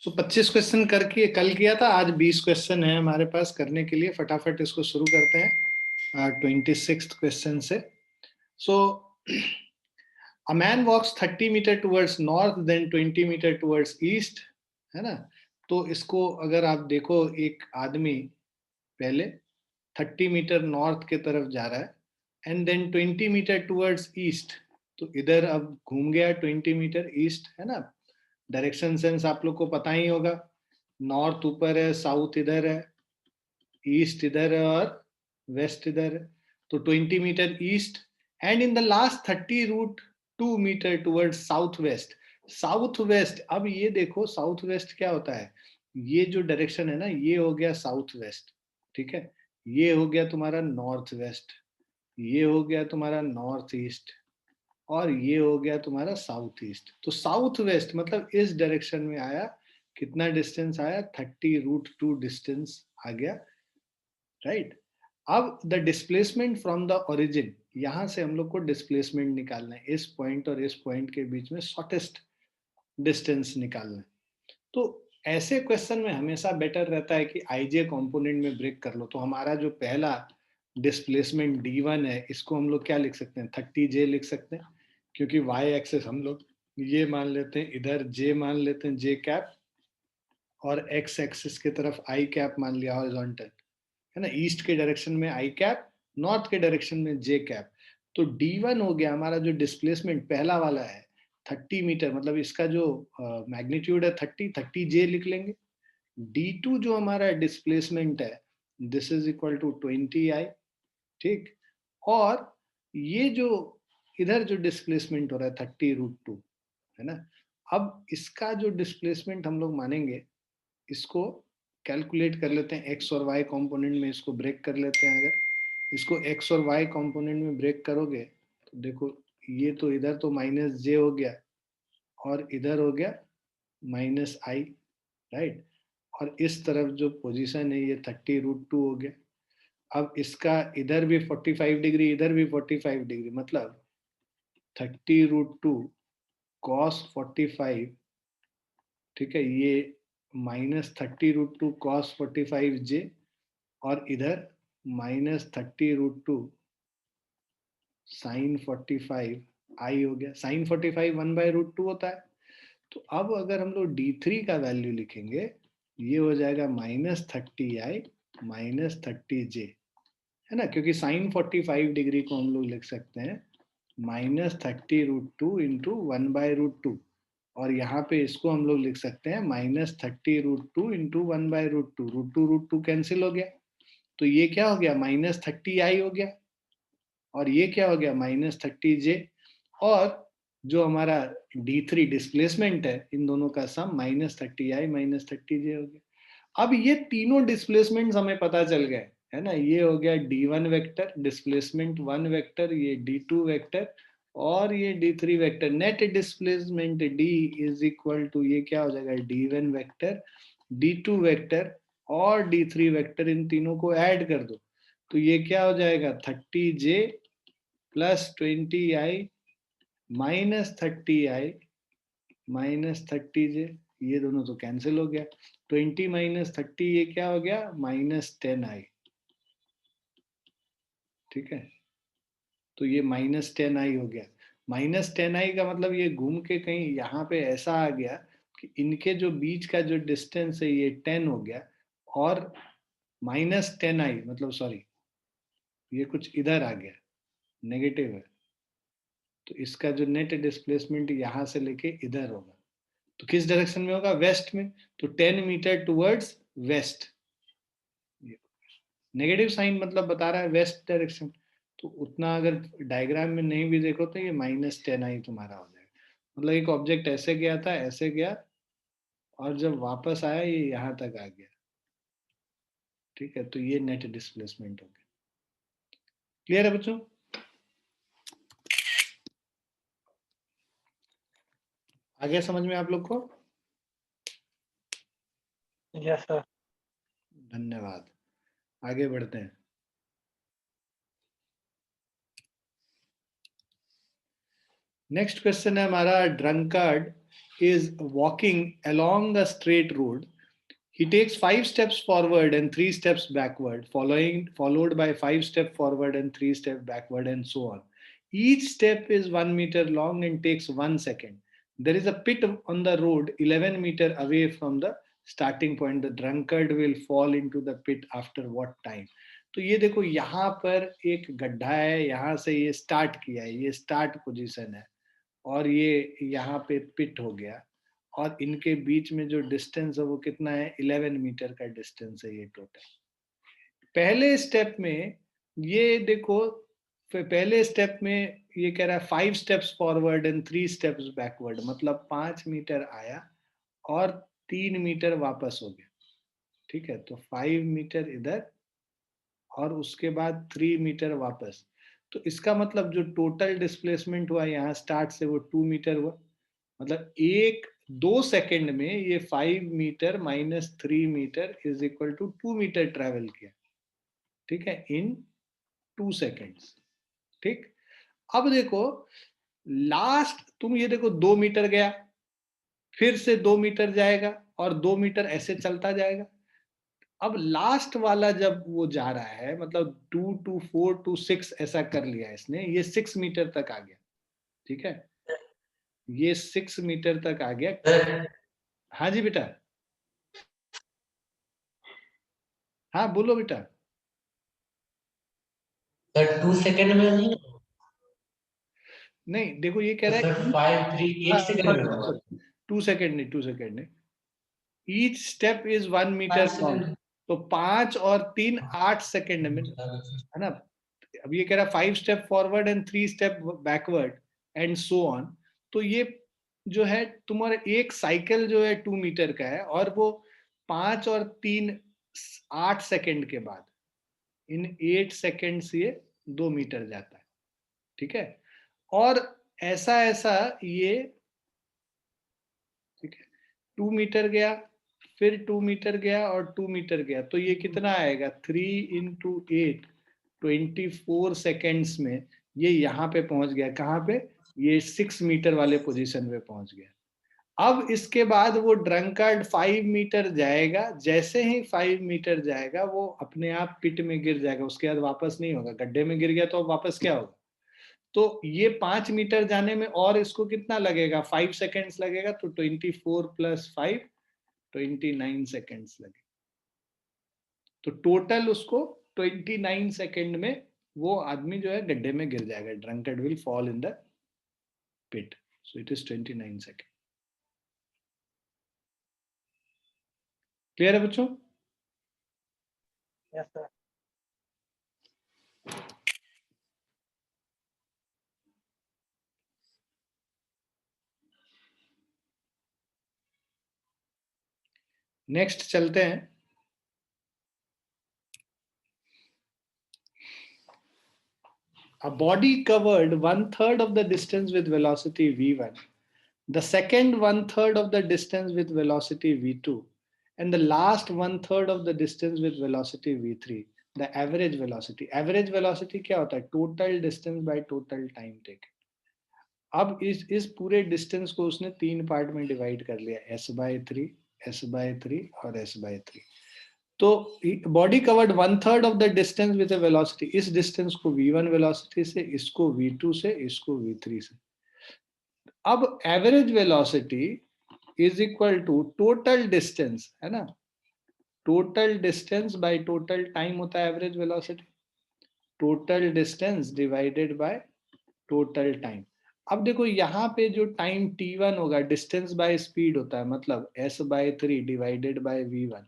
सो 25 question करके कल किया था, आज 20 क्वेश्चन है हमारे पास करने के लिए। फटाफट इसको शुरू करते हैं 26th क्वेश्चन से। So a man walks 30 metre towards north then 20 metre towards east, है ना। तो इसको अगर आप देखो, एक आदमी पहले 30 मीटर नॉर्थ के तरफ जा रहा है and then 20 metre towards east. तो इधर अब घूम गया 20 मीटर ईस्ट, है ना। डायरेक्शन सेंस आप लोग को पता ही होगा, नॉर्थ ऊपर है, साउथ इधर है, ईस्ट इधर है और वेस्ट इधर है। तो 20 meter east and in the last 30 root 2 meter toward south west. South west, अब ये देखो साउथ वेस्ट क्या होता है, ये जो डायरेक्शन है ना, ये हो गया साउथ वेस्ट, ठीक है। ये हो गया तुम्हारा नॉर्थ वेस्ट, ये हो गया तुम्हारा नॉर्थ ईस्ट, और ये हो गया तुम्हारा साउथ ईस्ट। तो साउथ वेस्ट मतलब इस डायरेक्शन में आया, कितना डिस्टेंस आया, 30 रूट 2 डिस्टेंस आ गया, राइट। अब the displacement from the origin, यहां से हम लोग को डिस्प्लेसमेंट निकालना है, इस पॉइंट और इस पॉइंट के बीच में शॉर्टेस्ट डिस्टेंस निकालना है। तो ऐसे क्वेश्चन में हमेशा बेटर रहता है कि आईजे कंपोनेंट में ब्रेक कर लो। तो हमारा जो पहला डिस्प्लेसमेंट d1 है, इसको हम लोग क्या लिख सकते हैं, 30j लिख सकते हैं, क्योंकि वाई एक्सेस हम लोग ये मान लेते हैं, इधर j मान लेते हैं, j कैप, और एक्स एक्सिस की तरफ आई कैप मान लिया हॉरिजॉन्टल, है ना। ईस्ट के डायरेक्शन में आई कैप, नॉर्थ के डायरेक्शन में जे कैप। तो d1 हो गया हमारा जो डिस्प्लेसमेंट पहला वाला है 30 मीटर, मतलब इसका जो मैग्नीट्यूड है 30j लिख लेंगे। d2 जो हमारा डिस्प्लेसमेंट है, this is equal to 20i, ठीक। और ये जो इधर जो डिस्प्लेसमेंट हो रहा है 30 रूट 2, है ना। अब इसका जो डिस्प्लेसमेंट हम लोग मानेंगे, इसको कैलकुलेट कर लेते हैं, एक्स और वाई कंपोनेंट में इसको ब्रेक कर लेते हैं। अगर इसको एक्स और वाई कंपोनेंट में ब्रेक करोगे तो देखो, ये तो इधर तो माइनस जे हो गया और इधर हो गया माइनस आई, राइट। और इस तरफ जो पोजीशन है ये 30 रूट 2 हो गया। अब इसका इधर भी 45 डिग्री, इधर भी 45 डिग्री, मतलब 30 रूट 2 कॉस 45, ठीक है। ये -30 रूट 2 कॉस 45j, और इधर -30 रूट 2 साइन 45 आई हो गया। साइन 45 1/√2 होता है। तो अब अगर हम लोग d3 का वैल्यू लिखेंगे, ये हो जाएगा -30i -30j, है ना। क्योंकि साइन 45 डिग्री को हम लोग लिख सकते हैं -30 रूट 2 इंटू 1/√2, और यहाँ पे इसको हम लोग लिख सकते हैं -30 root 2 into 1/√2। Root two cancel हो गया, तो ये क्या हो गया, -30i हो गया, और ये क्या हो गया, -30j। और जो हमारा d3 डिस्प्लेसमेंट है, इन दोनों का सम -30i -30j हो गया। अब ये तीनों डिस्प्लेसमेंट हमें पता चल गए, है ना। ये हो गया d1 वेक्टर डिस्प्लेसमेंट 1 वेक्टर, ये d2 वेक्टर, और ये d3 vector. Net displacement d is equal to, ये क्या हो जाएगा, d1 वेक्टर, d2 वेक्टर और d3 वेक्टर, इन तीनों को ऐड कर दो तो ये क्या हो जाएगा, 30j plus 20i -30i -30j। ये दोनों तो कैंसिल हो गया, 20 -30, ये क्या हो गया, -10i, ठीक है। तो ये -10i हो गया। -10i का मतलब ये घूम के कहीं यहाँ पे ऐसा आ गया कि इनके जो बीच का जो डिस्टेंस है ये 10 हो गया, और -10i मतलब सॉरी, ये कुछ इधर आ गया, नेगेटिव है। तो इसका जो नेट डिस्प्लेसमेंट यहाँ से लेके इधर होगा, तो किस डायरेक्शन में होगा, वेस्ट में। तो 10 meter towards west, negative sign मतलब बता रहा है वेस्ट डायरेक्शन। तो उतना अगर डायग्राम में नहीं भी देखो तो ये -10i तुम्हारा हो जाएगा। मतलब एक ऑब्जेक्ट ऐसे गया था, ऐसे गया, और जब वापस आया ये यहाँ तक आ गया, ठीक है। तो ये नेट डिस्प्लेसमेंट हो गया। क्लियर है बच्चों? आ गया समझ में आप लोग को? Yes sir. धन्यवाद। आगे बढ़ते हैं। नेक्स्ट क्वेश्चन है हमारा, drunkard is walking along a straight road. He takes 5 steps forward and 3 steps backward, followed by 5 steps forward and 3 steps backward, and so on. Each step is 1 meter long and takes 1 second. There is a pit on the road 11 meter away from the starting point. The drunkard will fall into the pit after what time? तो ये देखो यहाँ पर एक गड्ढा है, यहाँ से ये स्टार्ट किया है, ये स्टार्ट पोजीशन है, और ये यहाँ पे पिट हो गया, और इनके बीच में जो डिस्टेंस है वो कितना है? 11 मीटर का डिस्टेंस है ये टोटल। पहले स्टेप में ये देखो, पहले स्टेप में ये कह रहा है 5 steps forward and 3 steps backward, मतलब 5 मीटर आया और 3 मीटर वापस हो गया। ठीक है, तो 5 मीटर इधर और उसके बाद 3 मीटर वापस। तो इसका मतलब जो टोटल डिस्प्लेसमेंट हुआ यहाँ स्टार्ट से वो 2 मीटर हुआ। मतलब 1-2 सेकंड में ये 5 meter minus 3 meter is equal to 2 meter travel किया। ठीक है, इन 2 सेकेंड्स। ठीक, अब देखो लास्ट, तुम ये देखो 2 मीटर गया, फिर से 2 मीटर जाएगा और 2 मीटर ऐसे चलता जाएगा। अब लास्ट वाला जब वो जा रहा है, मतलब 2 to 4 to 6 ऐसा कर लिया इसने, ये 6 मीटर तक आ गया। ठीक है, ये 6 मीटर तक आ गया। हाँ जी बेटा, हाँ बोलो बेटा। सर 2 सेकंड में नहीं, नहीं देखो ये कह रहा सर है 5 3 1 सेकंड में होगा। 2 सेकेंड नहीं, 2 सेकेंड नहीं, each step is 1 meter 5 long. Second. तो 5 और 3 8 सेकेंड में, है ना। अब ये कह रहा है 5 step forward and 3 step backward and so on. तो ये जो है तुम्हारा एक साइकिल जो है 2 मीटर का है, और वो 5 और 3 8 सेकेंड के बाद इन 8 सेकेंड से ये 2 मीटर जाता है। ठीक है, और ऐसा ऐसा ये, ठीक है, 2 मीटर गया, फिर 2 मीटर गया और 2 मीटर गया, तो ये कितना आएगा? 3 into 8 24 सेकेंड्स में ये यहाँ पे पहुंच गया। कहाँ पे? ये 6 मीटर वाले पोजीशन पे पहुंच गया। अब इसके बाद वो ड्रंकार्ड 5 मीटर जाएगा, जैसे ही 5 मीटर जाएगा वो अपने आप पिट में गिर जाएगा, उसके बाद वापस नहीं होगा। गड्ढे में गिर गया तो अब वापस क्या होगा? तो ये 5 मीटर जाने में और इसको कितना लगेगा? 5 सेकेंड्स लगेगा, तो 24 + 5 29 सेकेंड्स लगे। तो टोटल उसको 29 सेकेंड में वो आदमी जो है गड्ढे में गिर जाएगा। Drunkard will fall in the pit, so it is 29 second. Clear है बच्चों? Yes sir. नेक्स्ट चलते हैं। A body covered 1/3 of the distance with velocity v1, the second 1/3 of the distance with velocity v2, and the last 1/3 of the distance with velocity v3. The average velocity. Average velocity क्या होता है? Total distance by total time taken. अब इस पूरे distance को उसने 3 part में divide कर लिया, s/3, s/3 और s/3। तो body covered 1/3 of the distance with a velocity. इस डिस्टेंस को v1 वेलोसिटी से, इसको v2 से, इसको v3 से। अब average velocity is equal to total distance, है ना। Total distance by total time होता है average velocity. Total distance divided by total time. अब देखो यहाँ पे जो टाइम t1 होगा, डिस्टेंस बाय स्पीड होता है, मतलब s/3 डिवाइडेड बाय v1।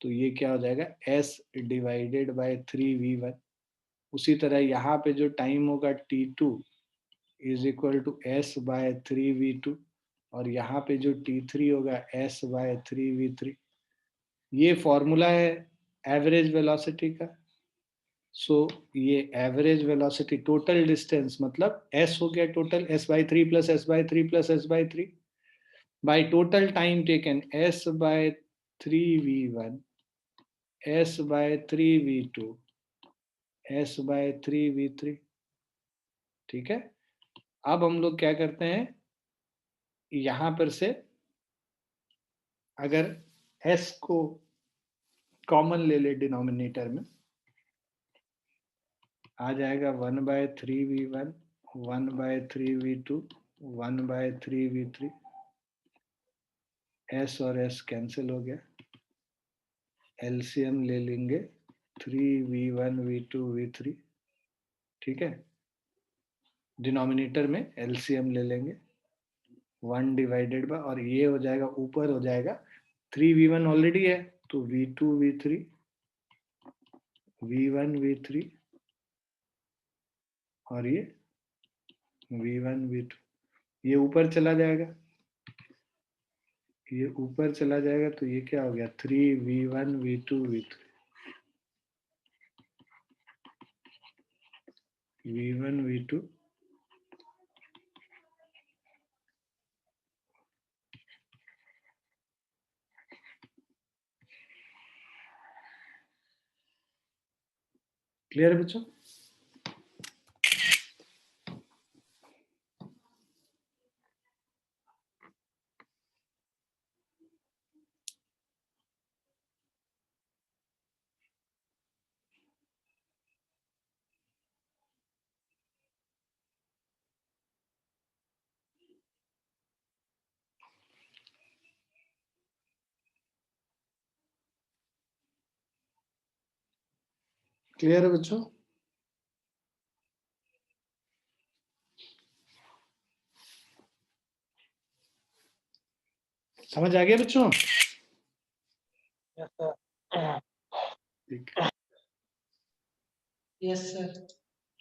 तो ये क्या हो जाएगा? s divided by 3v1। उसी तरह यहाँ पे जो टाइम होगा t2 is equal to s/3v2, और यहाँ पे जो t3 होगा s/3v3। ये फॉर्मूला है एवरेज वेलोसिटी का। सो ये एवरेज वेलोसिटी, टोटल डिस्टेंस मतलब s हो गया total, s/3 + s/3 + s/3 bye total time taken, s/3v1, s/3v2, s/3v3। ठीक है, अब हम लोग क्या करते हैं, यहां पर से अगर s को कॉमन ले ले डिनोमिनेटर में, आ जाएगा 1/3v1, 1/3v2, 1/3v3, s और s कैंसिल हो गया, एलसीएम ले लेंगे 3v1 v2 v3, ठीक है। डिनोमिनेटर में एलसीएम ले लेंगे 1 डिवाइडेड बाय, और ये हो जाएगा ऊपर हो जाएगा 3v1 ऑलरेडी है तो v2 v3, v1 v3 और ये v1 v2, ये ऊपर चला जाएगा, ये ऊपर चला जाएगा तो ये क्या हो गया 3v1 v2 v3, v1 v2 clear है बच्चों? क्लियर है बच्चों? समझ आ गया बच्चों? ठीक है। Yes sir.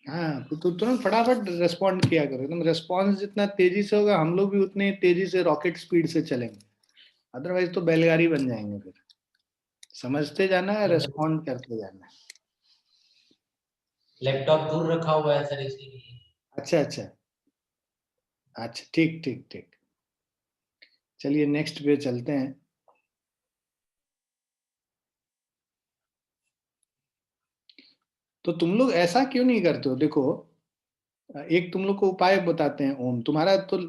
हाँ तो तुरंत फटाफट रेस्पॉन्ड किया करो, एकदम रेस्पॉन्स जितना तेजी से होगा हम लोग भी उतने तेजी से रॉकेट स्पीड से चलेंगे, अदरवाइज तो बैलगाड़ी बन जाएंगे फिर। समझते जाना है, रेस्पॉन्ड करते जाना है। लैपटॉप दूर रखा हुआ है सर इसीलिए। अच्छा अच्छा अच्छा, ठीक ठीक ठीक। चलिए नेक्स्ट पे चलते हैं। तो तुम लोग ऐसा क्यों नहीं करते हो? देखो एक तुम लोग को उपाय बताते हैं ओम। तुम्हारा तो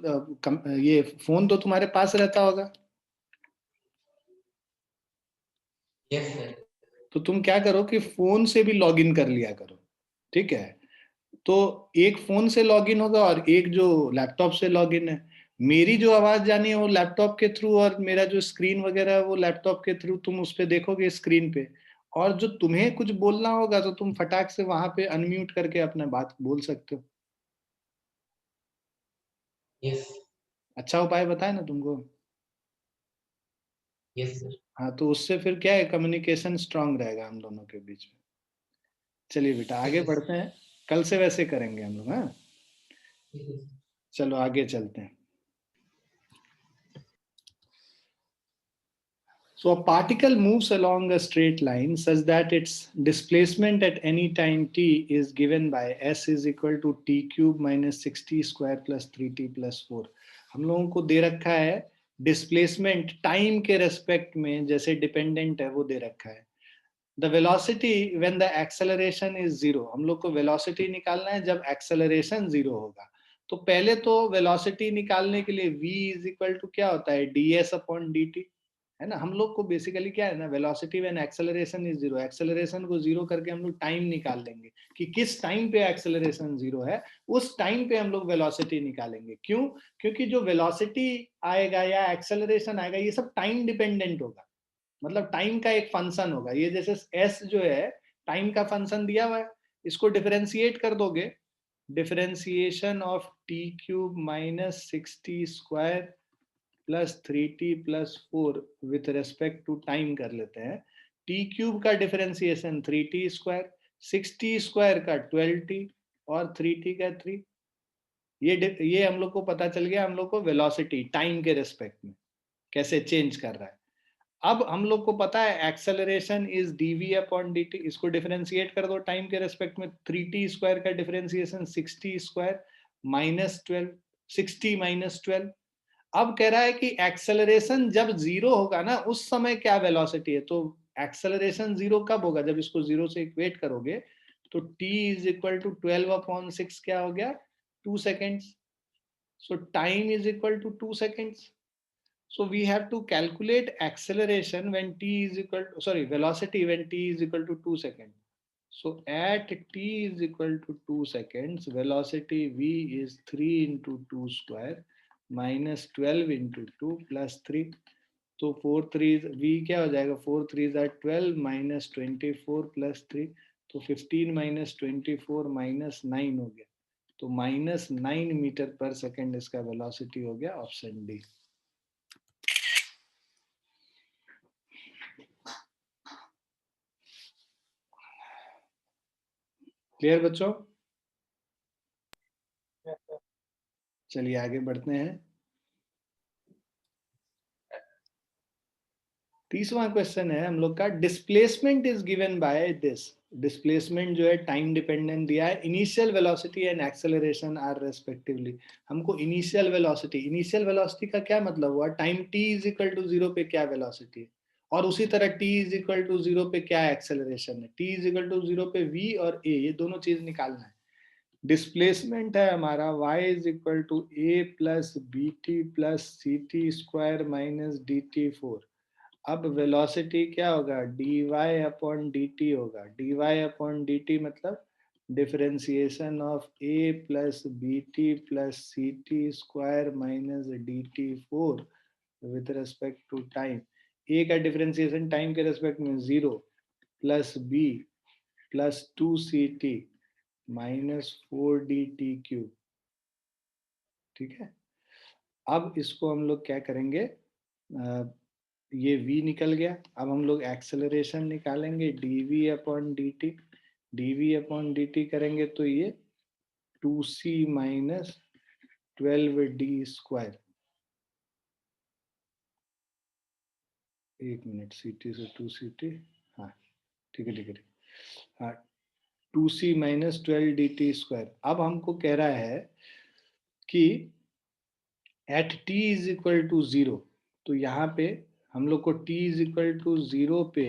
ये फोन तो तुम्हारे पास रहता होगा, यस सर। तो तुम क्या करो कि फोन से भी लॉग इन कर लिया करो, ठीक है। तो एक फोन से लॉगिन होगा और एक जो लैपटॉप से लॉगिन है। मेरी जो आवाज जानी है वो लैपटॉप के थ्रू, और मेरा जो स्क्रीन वगैरह है वो लैपटॉप के थ्रू तुम उस पे देखोगे स्क्रीन पे। और जो तुम्हें कुछ बोलना होगा तो तुम फटाक से वहां पे अनम्यूट करके अपना बात बोल सकते हो। यस। अच्छा उपाय बताए ना तुमको? Yes sir. हाँ तो उससे फिर क्या है, कम्युनिकेशन स्ट्रांग रहेगा हम दोनों के बीच में। चलिए बेटा आगे बढ़ते हैं, कल से वैसे करेंगे हम लोग। हाँ चलो आगे चलते हैं। So a particle moves along a straight line such that its displacement at any time t is given by s is equal to t cube minus 6t square plus 3t plus 4। हम लोगों को दे रखा है displacement time के respect में, जैसे dependent है वो दे रखा है। The velocity when the acceleration is zero, हम लोग को वेलोसिटी निकालना है जब एक्सेलरेशन जीरो होगा। तो पहले तो वेलोसिटी निकालने के लिए v इज इक्वल टू क्या होता है, ds अपॉन dt, है ना। हम लोग को बेसिकली क्या है ना, velocity when acceleration is zero, acceleration को जीरो करके हम लोग टाइम निकाल लेंगे कि किस टाइम पे एक्सेलरेशन जीरो है, उस टाइम पे हम लोग वेलोसिटी निकालेंगे। क्यों? क्योंकि जो वेलोसिटी आएगा या एक्सेलरेशन आएगा ये सब टाइम डिपेंडेंट होगा, मतलब टाइम का एक फंक्शन होगा। ये जैसे s जो है टाइम का फंक्शन दिया हुआ है, इसको डिफरेंशिएट कर दोगे, differentiation of T cube minus 6t square plus 3t plus 4 with respect to time कर लेते हैं। टी क्यूब का differentiation 3t square, 6t square का 12t और 3t का 3। ये हम लोग को पता चल गया, हम लोग को वेलोसिटी टाइम के रेस्पेक्ट में कैसे चेंज कर रहा है। अब हम लोग को पता है acceleration is dv upon dt, इसको डिफरेंशिएट कर दो टाइम के रेस्पेक्ट में। 3t स्क्वायर का differentiation 6t square minus 12, 6t minus 12। अब कह रहा है कि एक्सेलरेशन जब जीरो होगा ना उस समय क्या वेलोसिटी है। तो एक्सेलरेशन जीरो कब होगा, जब इसको जीरो से इक्वेट करोगे तो t is equal to 12 upon 6 क्या हो गया, 2 seconds. So time is equal to 2 seconds. So we have to calculate acceleration when t is equal to, sorry, velocity when t is equal to 2 seconds. So at t is equal to 2 seconds, velocity v is 3 into 2 square minus 12 into 2 plus 3. तो 4 3 v क्या हो जाएगा, 4 3 are 12 minus 24 plus 3, तो 15 minus 24 minus 9 हो गया, तो minus 9 metre पर second इसका वेलोसिटी हो गया, ऑप्शन डी। क्लियर बच्चों? चलिए आगे बढ़ते हैं। 30वां क्वेश्चन है हम लोग का, displacement is given by this. Displacement जो है टाइम डिपेंडेंट दिया है, initial velocity and acceleration are respectively. हमको इनिशियल वेलोसिटी का क्या मतलब हुआ, time t is equal to 0 पे क्या वेलोसिटी है, और उसी तरह t इज इक्वल टू 0 पे क्या एक्सेलरेशन है। t इज इक्वल टू 0 पे v और a, ये दोनों चीज निकालना है। डिस्प्लेसमेंट है हमारा y is equal to a plus B T plus C T square minus D T 4। अब वेलोसिटी क्या होगा, dy अपॉन dt होगा। dy अपॉन dt मतलब differentiation of a plus B T plus C T square minus D T 4 with respect to time. a का differentiation time के respect में 0 plus b plus 2ct minus 4dt³। ठीक है, अब इसको हम लोग क्या करेंगे, ये v निकल गया। अब हम लोग एक्सेलरेशन निकालेंगे, dv upon dt। dv upon dt करेंगे तो ये 2c माइनस 12d स्क्वायर, एक मिनट, ct से 2ct, हाँ ठीक है ठीक है, हाँ 2c माइनस 12dt स्क्वायर। अब हमको कह रहा है कि at t is equal to 0, तो यहाँ पे हम लोग को t इज इक्वल टू 0 पे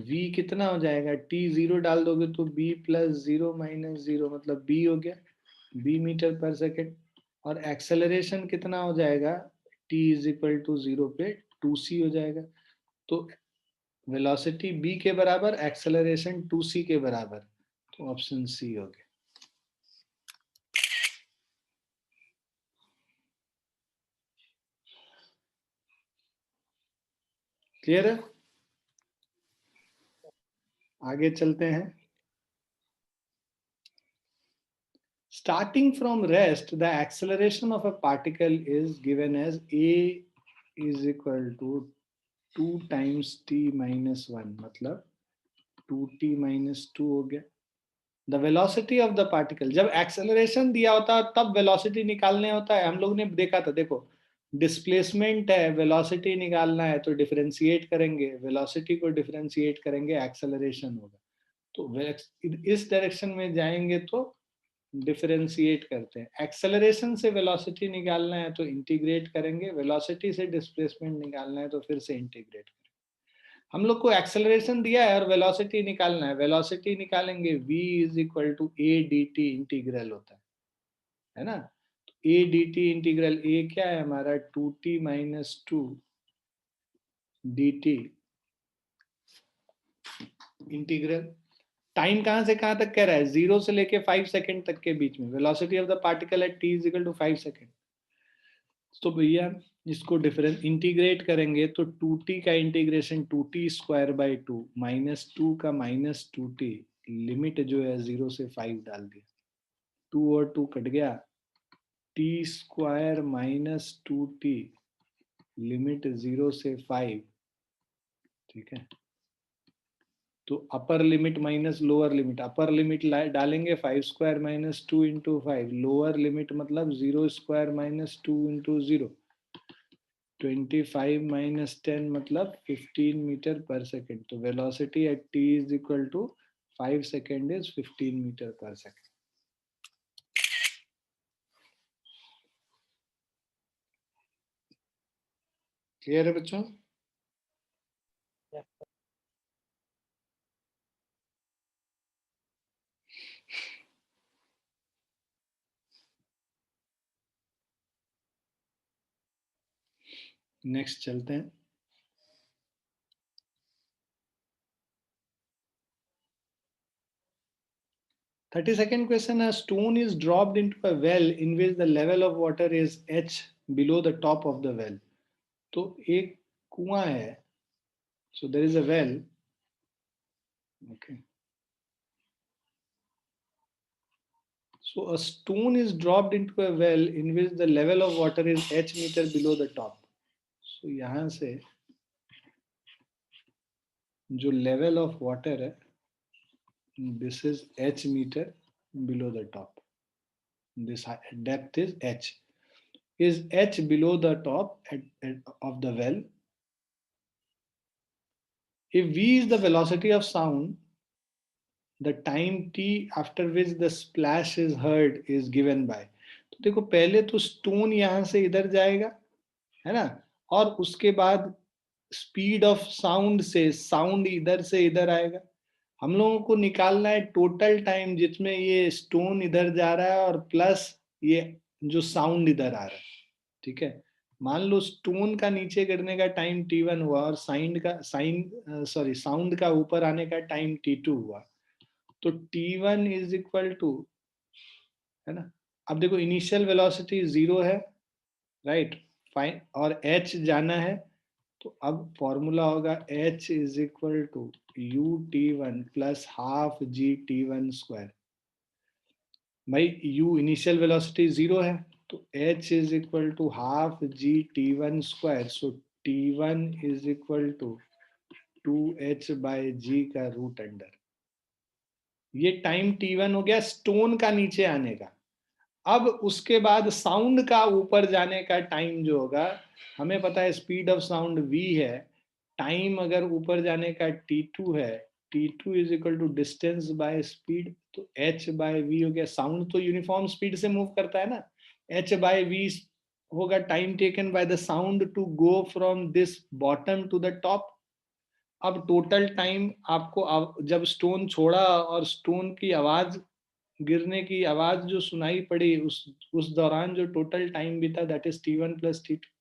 v कितना हो जाएगा, t 0 डाल दोगे तो b प्लस 0 माइनस 0 मतलब b हो गया, b मीटर पर सेकेंड। और एक्सेलरेशन कितना हो जाएगा, t इज इक्वल टू 0 पे 2c हो जाएगा। तो वेलोसिटी b के बराबर, एक्सेलरेशन 2c के बराबर, तो ऑप्शन सी हो गया। क्लियर है? आगे चलते हैं। Starting from rest, the acceleration of a particle is given as a is equal to 2 times t minus 1, मतलब 2t minus 2 हो गया। The velocity of the particle, जब acceleration दिया होता है तब velocity निकालने होता है, हम लोग ने देखा था। देखो डिस्प्लेसमेंट है, वेलोसिटी निकालना है तो डिफरेंशिएट करेंगे, वेलोसिटी को डिफरेंशिएट करेंगे, एक्सेलरेशन होगा। तो इस डायरेक्शन में जाएंगे तो डिफरेंशिएट करते हैं। एक्सेलरेशन से वेलोसिटी निकालना है तो इंटीग्रेट करेंगे, वेलोसिटी से डिस्प्लेसमेंट निकालना है तो फिर से इंटीग्रेट करेंगे। हम लोग को एक्सेलरेशन दिया है और वेलोसिटी निकालना है, वेलोसिटी निकालेंगे v is equal to A D T integral होता है ना। A D T integral, A क्या है हमारा 2t minus 2 D T integral. Time कहां से कहां तक कह रहा है, 0 से लेके 5 सेकंड तक के बीच में। Velocity of the particle at t is equal to 5 second. तो भैया इसको डिफरेंस इंटीग्रेट करेंगे तो 2t का integration 2t square by 2 minus 2 का माइनस 2t, लिमिट जो है 0 से 5 डाल दिया, 2 और 2 कट गया, t square minus 2t, limit 0 से 5। ठीक है, तो upper limit minus lower limit, upper limit डालेंगे 5 square minus 2 into 5, lower limit मतलब 0 स्क्वायर माइनस 2 इंटू 0, 25 माइनस 10 मतलब 15 मीटर पर सेकेंड। तो velocity at t is equal to 5 second is 15 meter पर सेकेंड। क्लियर है बच्चों? नेक्स्ट चलते हैं। $32nd question, a stone is dropped into a well in which the level of water is h below the top of the well. तो एक कुआं है, so there is a well, okay. So a stone is dropped into a well in which the level of water is h meter below the top. So यहाँ से जो level of water है, this is h meter below the top. This depth is h. Is h below the top of the well? If v is the velocity of sound, the time t after which the splash is heard is given by. तो देखो पहले तो stone यहां से इधर जाएगा, है ना, और उसके बाद स्पीड ऑफ साउंड से साउंड इधर से इधर आएगा। हम लोगों को निकालना है टोटल टाइम जिसमें ये स्टोन इधर जा रहा है और प्लस ये जो साउंड इधर आ रहा है, ठीक है। मान लो स्टोन का नीचे गिरने का टाइम t1 हुआ और साउंड का ऊपर आने का टाइम t2 हुआ, तो t1 इज इक्वल टू, है ना, अब देखो इनिशियल वेलोसिटी 0 है, राइट, फाइन, और h जाना है, तो अब फॉर्मूला होगा h is equal to u t1 plus half g t1 square. भाई u इनिशियल वेलोसिटी 0 है, तो h is equal to half g t1 square, so t1 is equal to 2h by g का root under. ये time t1 हो गया stone का नीचे आने का। अब उसके बाद साउंड का ऊपर जाने का टाइम जो होगा, हमें पता है स्पीड ऑफ साउंड v है, टाइम अगर ऊपर जाने का t2 है, t2 is equal to distance by speed, तो h बाय v हो गया। साउंड तो यूनिफॉर्म स्पीड से मूव करता है ना, h बाय v होगा time taken by the sound to go from this bottom to the top. अब टोटल टाइम आपको जब स्टोन छोड़ा और स्टोन की आवाज, गिरने की आवाज जो सुनाई पड़ी, उस दौरान जो टोटल टाइम बीता, that is t1 plus t2।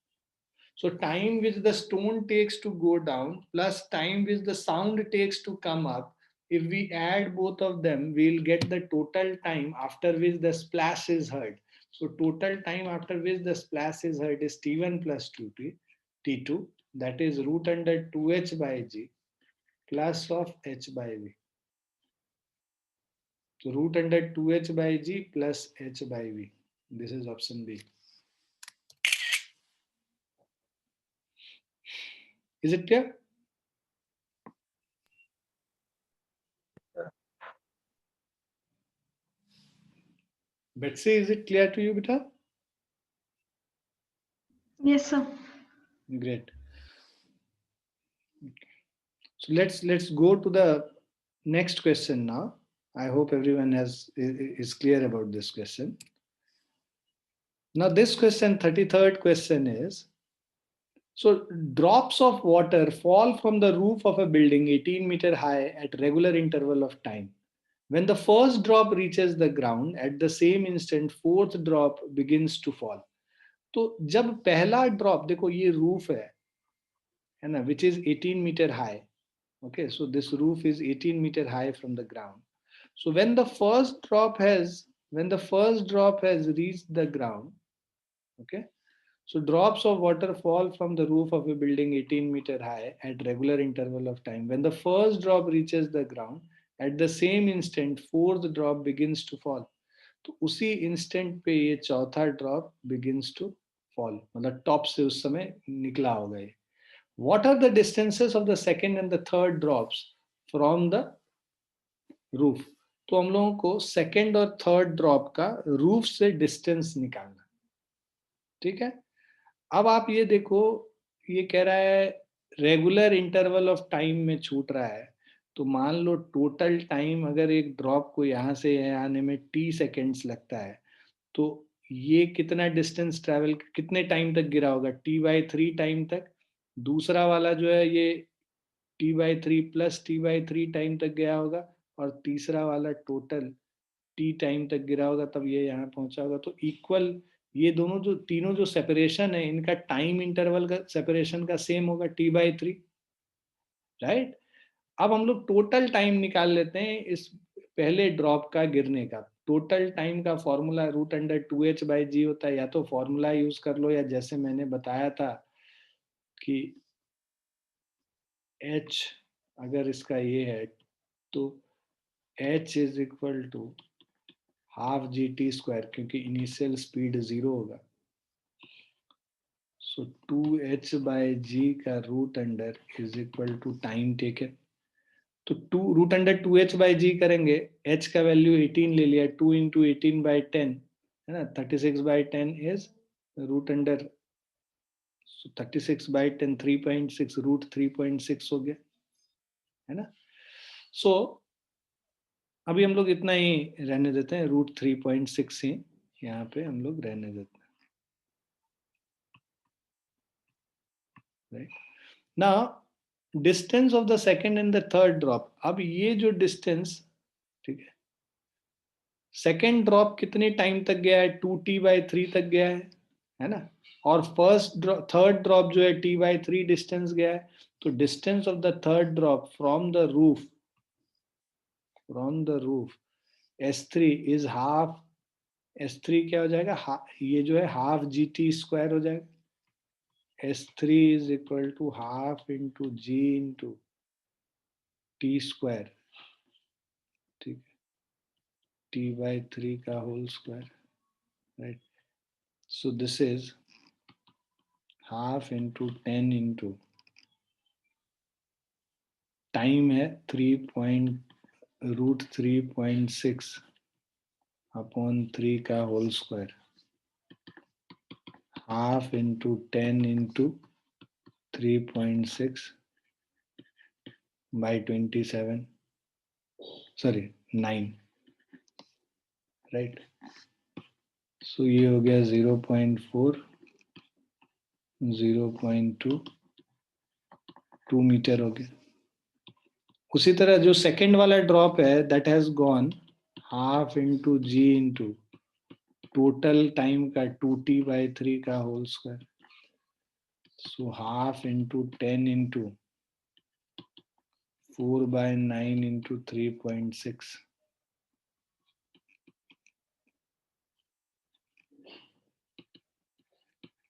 So time which the stone takes to go down plus time which the sound takes to come up, if we add both of them, we'll get the total time after which the splash is heard. So total time after which the splash is heard is t1 plus t2, that is root under 2h by g plus of h by v. So root under 2h by g plus h by v. This is option B. Is it clear? Betsy, is it clear to you, beta? Yes, sir. Great. So let's go to the next question now. I hope everyone is clear about this question. Now this question, 33rd question is, so drops of water fall from the roof of a building 18 meter high at regular interval of time. When the first drop reaches the ground, at the same instant, fourth drop begins to fall. तो जब पहला drop, देखो ये roof है ना, which is 18 meter high. Okay, so this roof is 18 meter high from the ground. So when the first drop has reached the ground, okay, so drops of water fall from the roof of a building 18 meter high at regular interval of time. When the first drop reaches the ground, at the same instant, fourth drop begins to fall. तो उसी instant पे ये चौथा drop begins to fall, मतलब top से उस समय निकला होगा ये। What are the distances of the second and the third drops from the roof? तो हम लोगों को सेकेंड और थर्ड ड्रॉप का रूफ से डिस्टेंस निकालना, ठीक है। अब आप ये देखो, ये कह रहा है रेगुलर इंटरवल ऑफ टाइम में छूट रहा है, तो मान लो टोटल टाइम अगर एक ड्रॉप को यहाँ से यहाँ आने में t सेकेंड्स लगता है, तो ये कितना डिस्टेंस ट्रैवल, कितने टाइम तक गिरा होगा, t/3 टाइम तक। दूसरा वाला जो है ये t/3 प्लस t/3 टाइम तक गया होगा, और तीसरा वाला टोटल t टाइम तक गिरा होगा, तब ये यहाँ पहुंचा होगा। तो इक्वल ये दोनों जो तीनों जो सेपरेशन है इनका टाइम इंटरवल का सेपरेशन का सेम होगा t/3, राइट। अब हम लोग टोटल टाइम निकाल लेते हैं इस पहले ड्रॉप का गिरने का। टोटल टाइम का फॉर्मूला √2h/g होता है, या तो फॉर्मूला यूज कर लो या जैसे मैंने बताया था कि h अगर इसका ये है तो h is equal to half GT², क्योंकि इनिशियल स्पीड 0 होगा। सो 2h/g का root under is equal to time taken. तो √2h/g करेंगे, h का वैल्यू 18 ले लिया, 2 इंटू 18/10 है ना, 36/10 इज रूट अंडर 36/10 3.6 √3.6 हो गया, है ना। सो अभी हम लोग इतना ही रहने देते हैं, √3.6 ही यहाँ पे हम लोग रहने देते हैं, right. Now distance of the second and the third drop. अब ये जो डिस्टेंस, ठीक है, सेकेंड ड्रॉप कितने टाइम तक गया है, 2t/3 तक गया है ना। और थर्ड ड्रॉप जो है t/3 डिस्टेंस गया है। तो distance of the third drop from the roof s3 is half, s3 क्या हो जाएगा, ये जो है हाफ GT² हो जाएगा। s3 is equal to half into g into t², ठीक है, t/3 का whole square, right. So this is half into 10 into time है 3.6 अपॉन 3 का whole square, half into 10 into 3.6 by 27, sorry 9, right. So ये हो गया 0.4, 0.2, 2 मीटर हो गया। उसी तरह जो सेकेंड वाला ड्रॉप है that has gone half into g into total time का 2t/3 का whole square, so half into 10 into 4/9 into 3.6,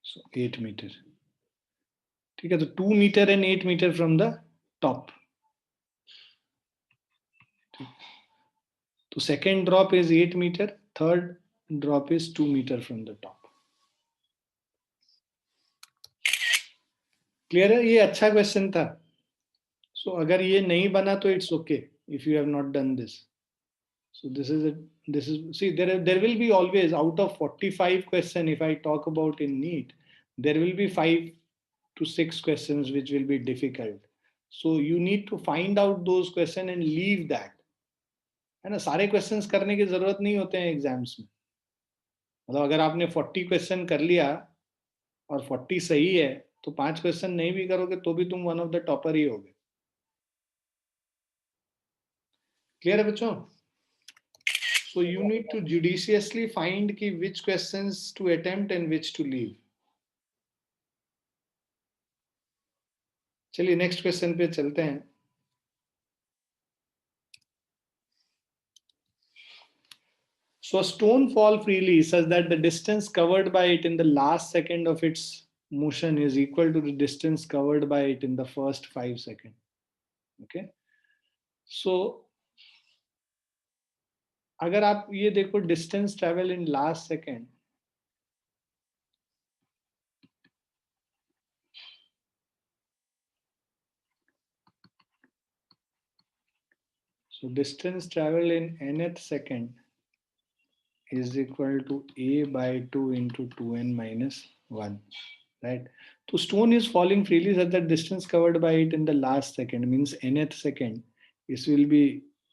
so 8 metre, ठीक है। तो 2 metre and 8 metre from the top. तो second drop is 8 metre, third drop is 2 metre from the top. Clear है, ये अच्छा question था। सो अगर ये नहीं बना तो it's okay if you have not done this. So this is see there will be always out of 45 question if I talk about in NEET, there will be 5 to 6 questions which will be difficult. So you need to find out those questions and leave that, है ना। सारे questions करने की जरूरत नहीं होते हैं exams में। मतलब अगर आपने 40 क्वेश्चन कर लिया और 40 सही है तो 5 क्वेश्चन नहीं भी करोगे तो भी तुम वन ऑफ द टॉपर ही होगे। क्लियर है बच्चों? So you need to judiciously find ki which questions to attempt and which to leave. चलिए नेक्स्ट क्वेश्चन पे चलते हैं। So a stone fall freely such that the distance covered by it in the last second of its motion is equal to the distance covered by it in the first 5 seconds. Okay. So अगर आप ये देखो distance travel in last second, so distance travel in nth second is equal to a/2 into 2n minus 1, right? So stone is falling freely such that distance covered by it in the last second means nth second, this will be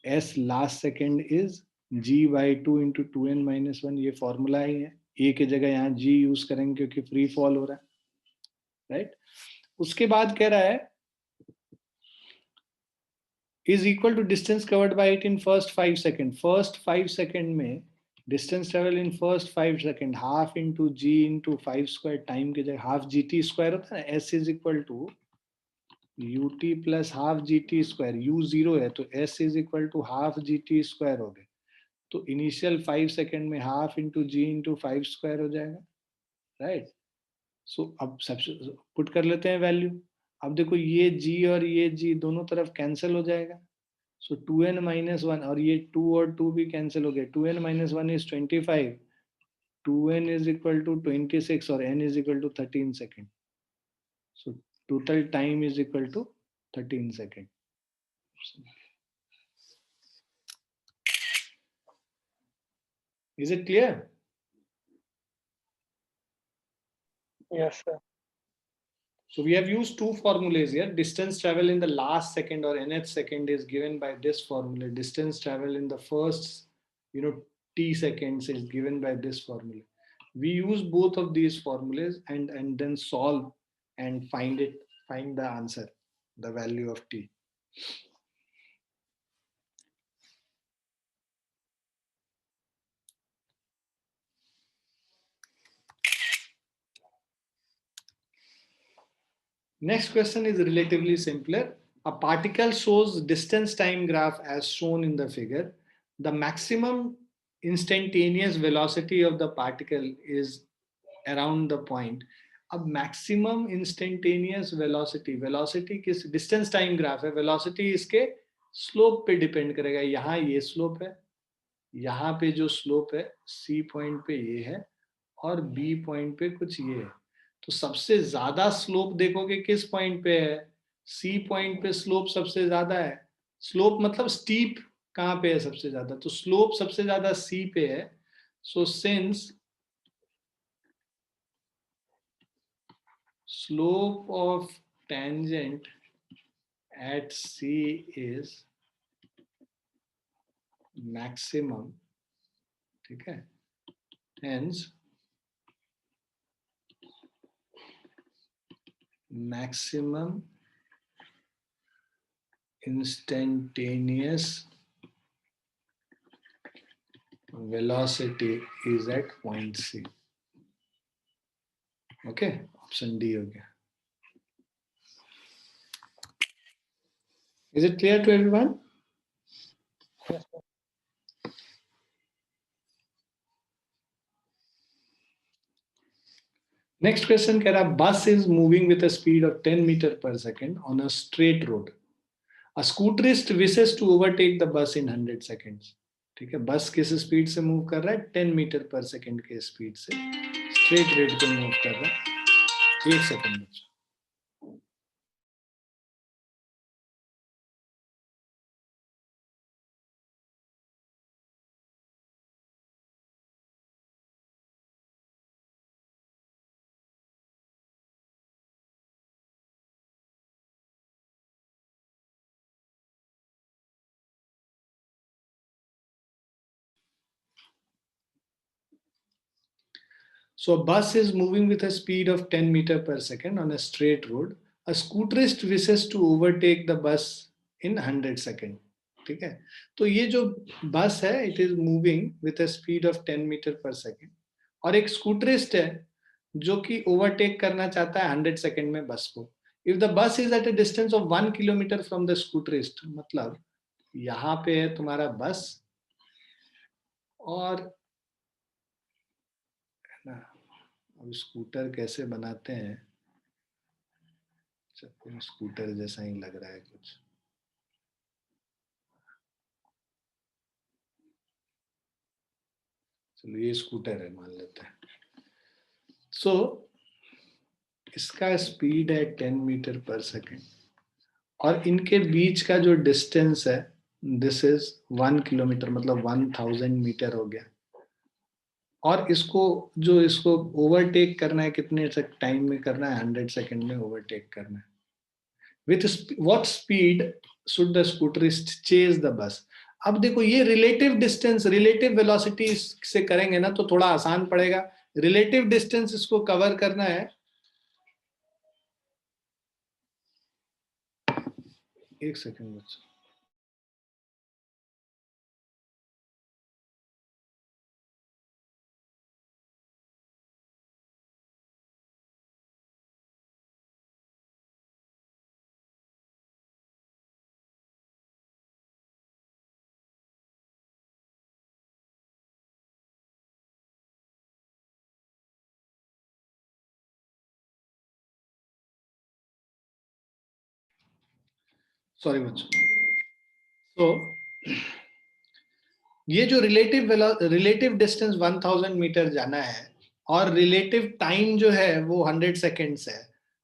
s last second is g/2 into 2n minus 1। ये formula ही है, a की जगह यहाँ g use करेंगे क्योंकि free fall हो रहा है, राइट। उसके बाद कह रहा है is equal to distance covered by it in first 5 seconds। First 5 second में distance travel in first 5 second, half into G into 5 square, time की जगह हाफ जी टी स्क्वायर होता है ना, S is equal to U T plus half G T square, U 0 है तो S is equal to half G T square हो गया। तो इनिशियल 5 सेकेंड में half into G into 5 square हो जाएगा, राइट। सो अब सबसे पुट कर लेते हैं वैल्यू। अब देखो ये g और ये g दोनों तरफ कैंसिल हो जाएगा, सो 2n माइनस 1, और ये 2 और 2 भी कैंसिल हो गए, 2n minus 1 is 25, 2n is equal to 26 और n is equal to 13 second, so total time is equal to 13 second. Is it clear? Yes, sir. So we have used two formulas here. Distance travel in the last second or nth second is given by this formula. Distance travel in the first, t seconds is given by this formula. We use both of these formulas and then solve and find the answer, the value of t. Next question is relatively simpler. A particle shows distance time graph as shown in the figure. The maximum instantaneous velocity of the particle is around the point. अब maximum instantaneous velocity किस distance time graph है, velocity इसके slope पे depend करेगा। यहाँ ये slope है, यहाँ पे जो slope है C point पे ये है और B point पे कुछ ये है। तो सबसे ज्यादा स्लोप देखोगे किस पॉइंट पे है, सी पॉइंट पे स्लोप सबसे ज्यादा है। स्लोप मतलब स्टीप कहां पे है सबसे ज्यादा, तो स्लोप सबसे ज्यादा सी पे है। So since slope of tangent at C is maximum, ठीक है, hence maximum instantaneous velocity is at point C. Okay, option D हो गया। Is it clear to everyone? Yes, sir. Next question कह रहा bus is moving with a speed of 10 meter per second on a straight road. A scooterist wishes to overtake the bus in 100 seconds. ठीक है, बस किस speed से move कर रहा है, 10 मीटर पर सेकंड के स्पीड से स्ट्रेट रेट पे मूव कर रहा है। 1 सेकंड में। So a bus is moving with a speed of 10 meter per second on a straight road. A scooterist wishes to overtake the bus in 100 seconds. ठीक है, तो ये जो बस है it is moving with a speed of 10 metre पर second और एक स्कूटरिस्ट है जो कि ओवरटेक करना चाहता है 100 सेकेंड में बस को। If the bus is at a distance of 1 kilometre from the scooterist, मतलब यहाँ पे है तुम्हारा बस और ना, अब स्कूटर कैसे बनाते हैं, स्कूटर जैसा ही लग रहा है कुछ। चलो ये स्कूटर है मान लेते हैं। सो इसका स्पीड है 10 मीटर पर सेकेंड और इनके बीच का जो डिस्टेंस है दिस इज 1 किलोमीटर, मतलब 1000 मीटर हो गया। और इसको ओवरटेक करना है कितने टाइम में करना है, 100 सेकेंड में ओवरटेक करना है। With what speed should the scooterist chase the bus. अब देखो ये रिलेटिव डिस्टेंस रिलेटिव वेलोसिटी से करेंगे ना तो थोड़ा आसान पड़ेगा। रिलेटिव डिस्टेंस इसको कवर करना है, एक सेकेंड बच्चा। सॉरी बच्चों। तो ये जो रिलेटिव डिस्टेंस 1000 मीटर जाना है और रिलेटिव टाइम जो है वो 100 सेकेंड्स है,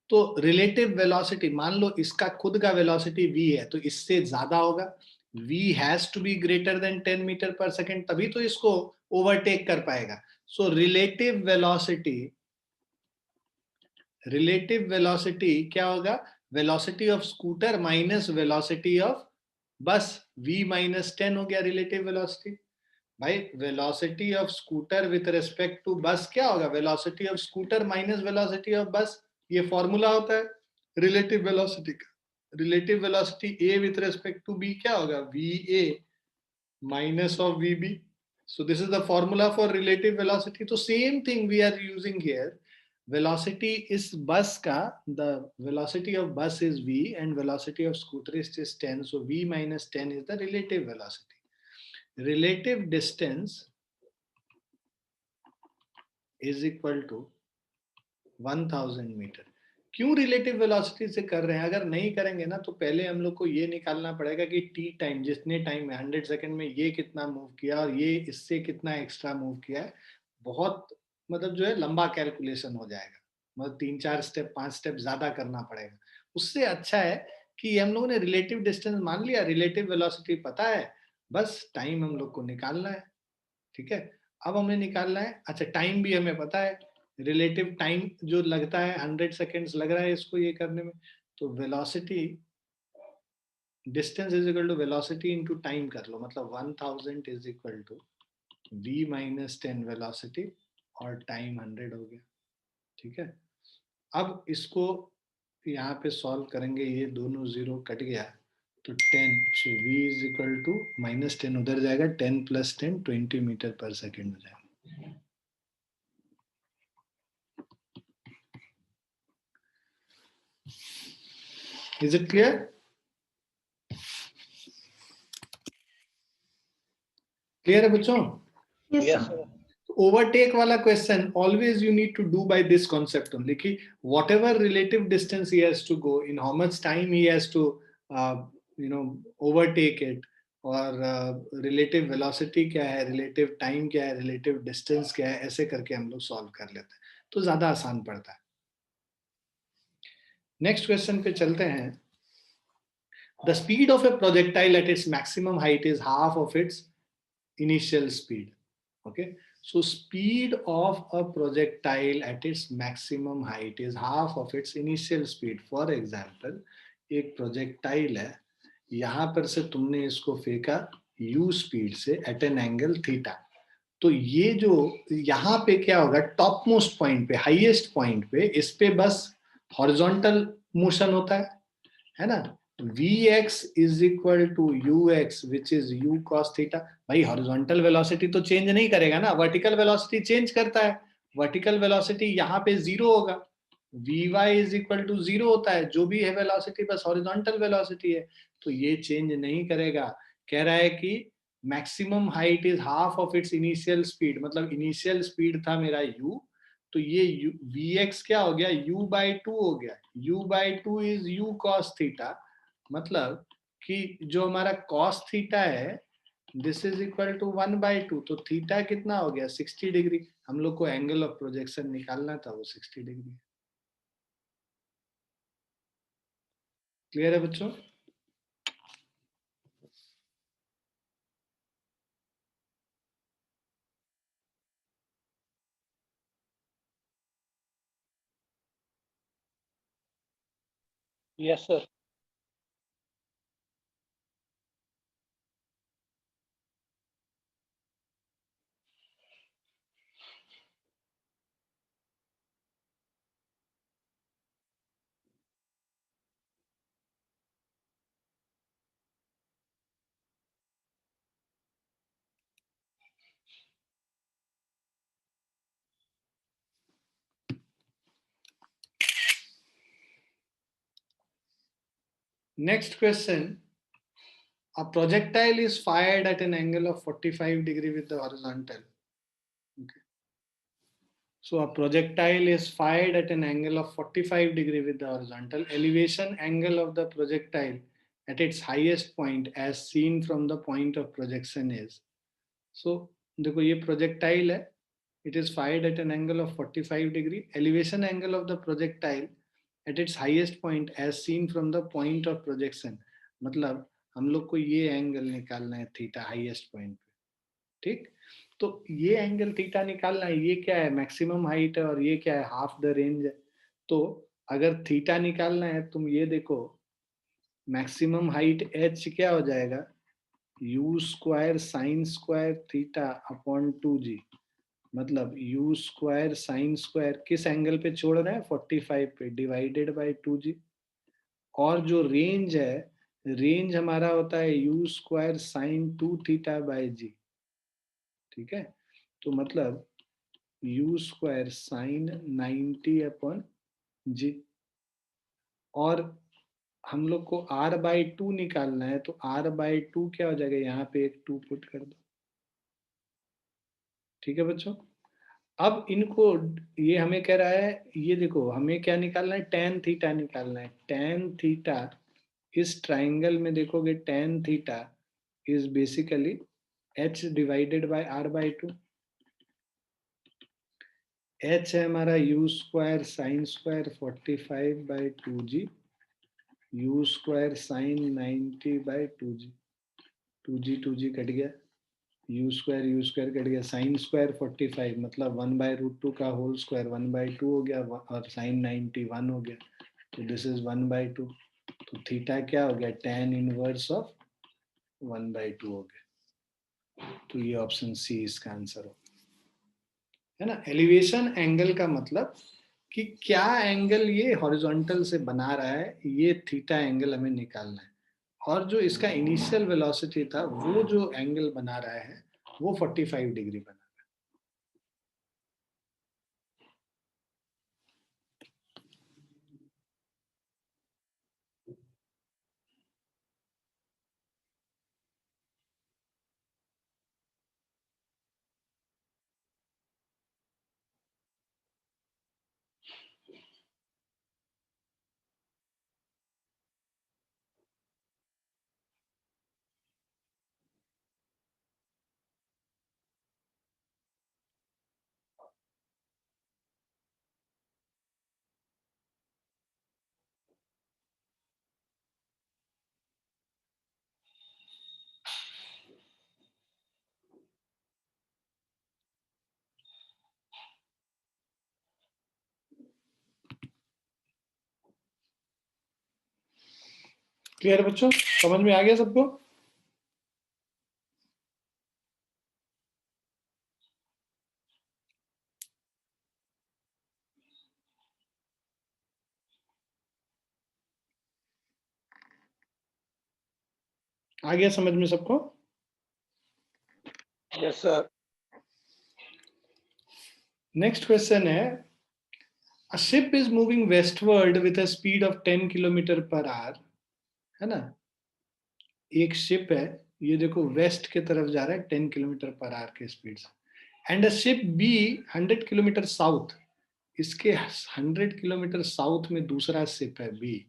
तो रिलेटिव वेलोसिटी मान लो इसका खुद का वेलोसिटी v है तो इससे ज्यादा होगा, v has to be greater than 10 metre पर सेकेंड, तभी तो इसको ओवरटेक कर पाएगा। सो रिलेटिव वेलोसिटी क्या होगा? Velocity of scooter minus velocity of bus, v minus 10 हो गया रिलेटिव वेलोसिटी। भाई velocity of scooter with respect to bus क्या होगा? Velocity of scooter minus velocity of bus, ये फॉर्मूला होता है रिलेटिव वेलोसिटी का। Relative velocity a with respect to b क्या होगा? va minus of vb. So this is the formula for relative velocity. So same thing we are using here. Velocity is bus ka, the velocity of bus is v and velocity of scooter is just 10. So v minus 10 is the relative velocity. Relative distance is equal to 1000 metre. क्यों रिलेटिव वेलोसिटी से कर रहे हैं? अगर नहीं करेंगे ना तो पहले हम लोग को ये निकालना पड़ेगा कि टी टाइम, जितने टाइम में 100 सेकंड में ये कितना मूव किया और ये इससे कितना एक्स्ट्रा मूव किया है। बहुत मतलब जो है लंबा कैलकुलेशन हो जाएगा, मतलब 3-4 स्टेप 5 स्टेप ज्यादा करना पड़ेगा। उससे अच्छा है कि हम लोगों ने रिलेटिव डिस्टेंस मान लिया, रिलेटिव वेलोसिटी पता है, बस टाइम हम लोग को निकालना है। ठीक है, अब हमें निकालना है, अच्छा टाइम भी हमें पता है, रिलेटिव टाइम जो लगता है 100 सेकेंड्स लग रहा है इसको ये करने में, तो velocity distance is equal to velocity into time कर लो, मतलब 1000 is equal to v minus 10 velocity और टाइम 100 हो गया। ठीक है, अब इसको यहाँ पे सॉल्व करेंगे, ये दोनों जीरो कट गया तो 10, so v is equal to minus 10 उधर जाएगा, 10 प्लस 10 20 मीटर पर सेकेंड हो जाएगा। Is it clear? Clear है बच्चों? Yes, sir. Overtake वाला question always you need to do by this concept only कि whatever relative distance he has to go, in how much time he has to overtake it, और relative velocity क्या है, relative time क्या है, relative distance क्या है, ऐसे करके हम लोग solve कर लेते हैं तो ज्यादा आसान पड़ता है। नेक्स्ट क्वेश्चन पे चलते हैं। The speed of a projectile at its maximum height is half of its initial speed. Okay, so speed of a projectile at its maximum height is half of its initial speed. For example, एक projectile है, यहां पर से तुमने इसको फेंका u speed से at an angle theta, तो ये जो यहाँ पे क्या होगा, टॉप मोस्ट पॉइंट पे, हाईएस्ट पॉइंट पे, इस पे बस हॉरिजॉन्टल मोशन होता है ना, vx is equal to ux which is u cos theta। भाई हॉरिजॉन्टल वेलोसिटी तो चेंज नहीं करेगा ना, वर्टिकल वेलोसिटी चेंज करता है। वर्टिकल वेलोसिटी यहाँ पे जीरो होगा, vy is equal to zero होता है, जो भी है वेलोसिटी बस हॉरिजॉन्टल वेलोसिटी है, तो ये चेंज नहीं करेगा। कह रहा है कि maximum height is half of its initial speed, मतलब इनिशियल स्पीड था मेरा u, तो ये vx क्या हो गया, u/2 हो गया। u/2 is u cos theta, मतलब कि जो हमारा cos थीटा है दिस इज इक्वल टू 1/2, तो थीटा कितना हो गया, 60 डिग्री। हम लोग को एंगल ऑफ प्रोजेक्शन निकालना था, वो 60 डिग्री। क्लियर है बच्चों? Yes, sir. Next question. A projectile is fired at an angle of 45 degree with the horizontal. Okay. So a projectile is fired at an angle of 45 degree with the horizontal. Elevation angle of the projectile at its highest point as seen from the point of projection is. So देखो ये projectile है, it is fired at an angle of 45 degree. Elevation angle of the projectile at its highest point as seen from the point of projection. मतलब हम लोग को ये angle निकालना है थीटा हाईएस्ट पॉइंट पे, ठीक? तो ये एंगल थीटा निकालना है, ये क्या है, मैक्सिमम हाइट है, और ये क्या है, हाफ द रेंज है. तो अगर थीटा निकालना है, तुम ये देखो, मैक्सिमम हाइट h क्या हो जाएगा, u square sine square theta upon 2g. मतलब u स्क्वायर साइन स्क्वायर किस एंगल पे छोड़ रहे हैं, 45 पे, डिवाइडेड बाय 2g. और जो रेंज है, रेंज हमारा होता है u square sine 2 theta by g. ठीक है, तो मतलब u square sine 90 upon g. और हम लोग को r/2 निकालना है, तो r/2 क्या हो जाएगा, यहाँ पे एक 2 पुट कर दो. ठीक है बच्चों, अब इनको, ये हमें कह रहा है, ये देखो हमें क्या निकालना है, tan थीटा निकालना है. tan थीटा इस ट्राइंगल में देखोगे, tan theta is basically h divided by r/2. h है हमारा u square sine square 45 by 2g, u square sine 90 by 2g. 2g cut गया, u स्क्वायर कट गया, साइन स्क्वायर 45 मतलब 1/√2 का होल स्क्वायर 1/2 हो गया, और साइन 90 1 हो गया, तो दिस इज 1/2. तो थीटा क्या हो गया, tan इनवर्स ऑफ 1/2 हो गया. तो ये ऑप्शन सी इसका आंसर हो, है ना. एलिवेशन एंगल का मतलब कि क्या एंगल ये हॉरिजॉन्टल से बना रहा है, ये थीटा एंगल हमें निकालना है. और जो इसका इनिशियल वेलोसिटी था, वो जो एंगल बना रहा है वो 45 डिग्री बना. क्लियर बच्चों, समझ में आ गया सबको? आ गया समझ में सबको? Yes, sir. नेक्स्ट क्वेश्चन है, a ship is moving westward with a speed of 10 kilometre per our, है ना. एक शिप है, ये देखो वेस्ट की तरफ जा रहा है 10 किलोमीटर पर आवर के स्पीड से. And a ship B 100 kilometre south, इसके 100 किलोमीटर साउथ में दूसरा शिप है B,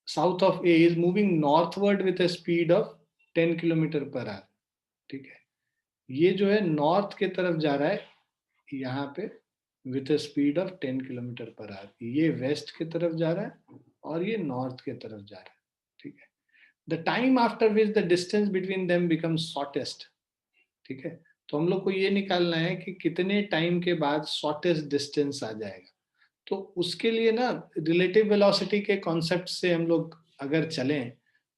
south of A, is moving northward with a speed of 10 kilometre per hour. ठीक है, ये जो है नॉर्थ के तरफ जा रहा है यहाँ पे with a speed of 10 kilometre per our. ये वेस्ट की तरफ जा रहा है और ये नॉर्थ की तरफ जा रहा है. ठीक है, the time after which the distance between them becomes shortest. ठीक है, तो हम लोग को ये निकालना है कि कितने टाइम के बाद शॉर्टेस्ट डिस्टेंस आ जाएगा. तो उसके लिए ना रिलेटिव वेलोसिटी के कॉन्सेप्ट से हम लोग अगर चलें,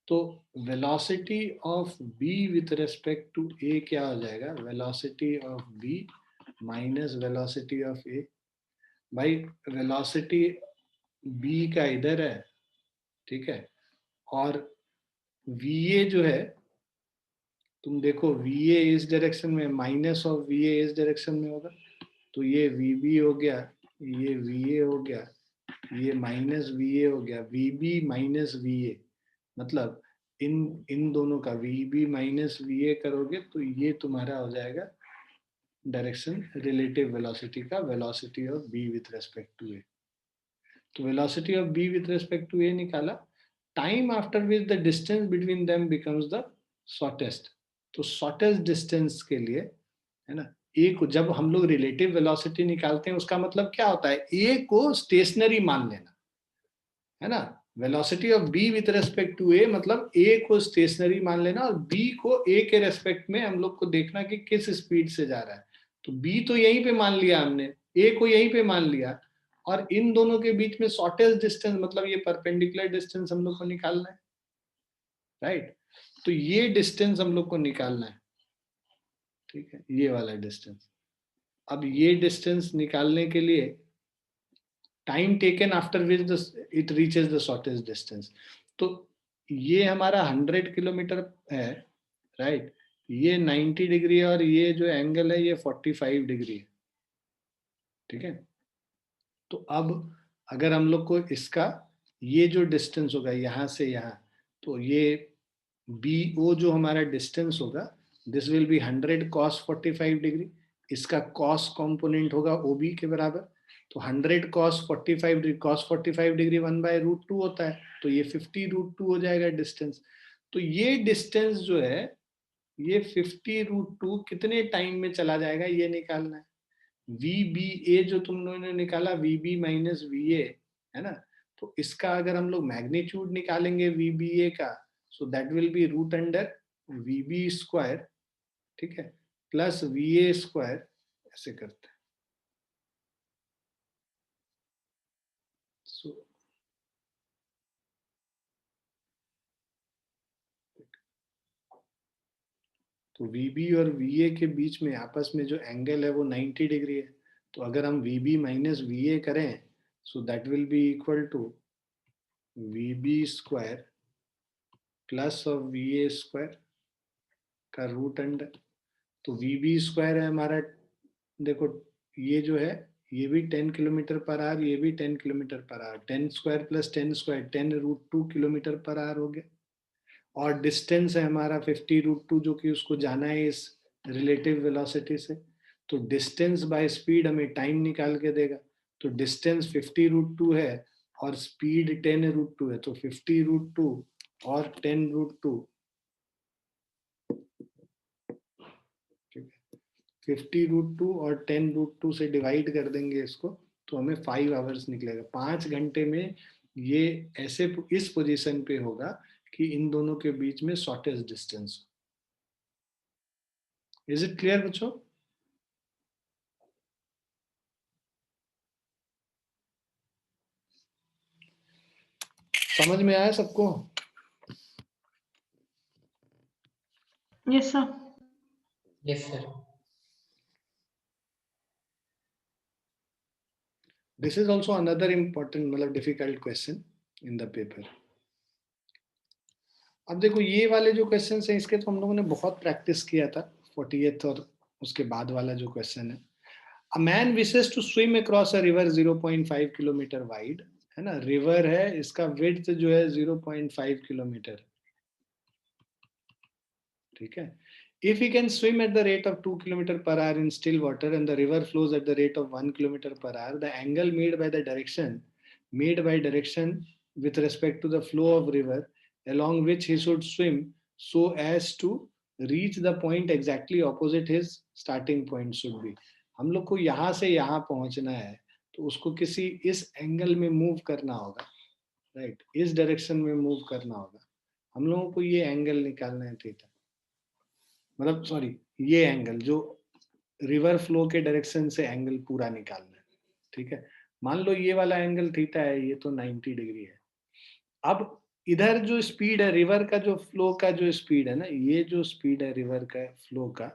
तो velocity of B with respect to A क्या हो जाएगा, velocity of B minus velocity of A. भाई वेलोसिटी बी का इधर है, ठीक है, और वी ए जो है, तुम देखो वी ए इस डायरेक्शन में, माइनस ऑफ वी ए इस डायरेक्शन में होगा, तो ये वी बी हो गया, ये वी ए हो गया, ये माइनस वी ए हो गया, V B minus V A. मतलब इन दोनों का V B minus V A करोगे तो ये तुम्हारा हो जाएगा डायरेक्शन रिलेटिव वेलोसिटी का, velocity of B with respect to A. तो velocity of B with respect to A निकाला, time after which the distance between them becomes the shortest. तो शॉर्टेस्ट डिस्टेंस के लिए, है ना, ए को जब हम लोग रिलेटिव वेलोसिटी निकालते हैं उसका मतलब क्या होता है, ए को स्टेशनरी मान लेना, है ना। Velocity of B with respect to A मतलब ए को स्टेशनरी मान लेना और बी को ए के रेस्पेक्ट में हम लोग को देखना कि किस स्पीड से जा रहा है। तो बी तो यहीं पे मान लिया हमने, ए को यहीं पे मान लिया, और इन दोनों के बीच में शॉर्टेस्ट डिस्टेंस मतलब ये परपेंडिकुलर डिस्टेंस हम लोग को निकालना है, राइट। तो ये डिस्टेंस हम लोग को निकालना है, ठीक है, ये वाला डिस्टेंस। अब ये डिस्टेंस निकालने के लिए time taken after which it reaches the shortest distance, तो ये हमारा 100 किलोमीटर है, राइट। ये 90 डिग्री है और ये जो एंगल है ये 45 डिग्री है, ठीक है। तो अब अगर हम लोग को इसका ये जो डिस्टेंस होगा यहाँ से यहाँ, तो ये बी ओ जो हमारा डिस्टेंस होगा, this will be 100 cos 45 degree. इसका cos कंपोनेंट होगा ओ बी के बराबर, तो 100 cos 45 डिग्री, cos 45 डिग्री 1/√2 होता है, तो ये 50√2 हो जाएगा डिस्टेंस। तो ये डिस्टेंस जो है ये 50√2 कितने टाइम में चला जाएगा ये निकालना है। वी बी ए जो तुम लोगों ने निकाला V B minus V A, है ना, तो इसका अगर हम लोग मैग्नीट्यूड निकालेंगे वी बी ए का, so that will be root under V B square, ठीक है, प्लस वी ए स्क्वायर, ऐसे करते हैं। सो तो वी बी और वी ए के बीच में आपस में जो एंगल है वो 90 डिग्री है। तो अगर हम V B minus V A करें, so that will be equal to V B square plus of V A square का रूट अंडर। तो वी बी स्क्वायर है हमारा, देखो ये जो है ये भी 10 किलोमीटर पर आवर, ये भी 10 kilometre per our, 10 square plus 10 square 10√2 kilometre per our हो गया। और डिस्टेंस है हमारा 50√2 जो कि उसको जाना है इस रिलेटिव वेलोसिटी से। तो डिस्टेंस बाय स्पीड हमें टाइम निकाल के देगा। तो डिस्टेंस 50√2 है और स्पीड 10√2 है, तो 50√2 और 10√2, 50√2 और 10√2 से डिवाइड कर देंगे इसको, तो हमें 5 आवर्स निकलेगा। 5 घंटे में ये ऐसे इस पोजीशन पे होगा कि इन दोनों के बीच में shortest distance. Is it clear बच्चों? समझ में आया सबको? Yes sir. Yes, sir. This is also another important मतलब difficult question in the paper. अब देखो ये वाले जो क्वेश्चन है इसके तो हम लोगों ने बहुत प्रैक्टिस किया था 48th और उसके बाद वाला जो क्वेश्चन है, a man wishes to swim across a river 0.5 kilometre wide, है ना, रिवर है, इसका विड्थ जो है 0.5 किलोमीटर, ठीक है। If he can swim at the rate of 2 km per hour in still water and the river flows at the rate of 1 km per hour, the angle made by direction with respect to the flow of river along which he should swim so as to reach the point exactly opposite his starting point should be। हम लोग को यहाँ से यहाँ पहुँचना है तो उसको किसी इस एंगल में मूव करना होगा, राइट, इस डायरेक्शन में मूव करना होगा। हम लोगों को ये एंगल निकालना है थीटा, मतलब सॉरी ये एंगल जो रिवर फ्लो के डायरेक्शन से एंगल पूरा निकालना है, ठीक है। मान लो ये वाला एंगल थीटा है, ये तो 90 डिग्री है। अब इधर जो स्पीड है रिवर का, जो फ्लो का जो स्पीड है ना, ये जो स्पीड है रिवर का फ्लो का,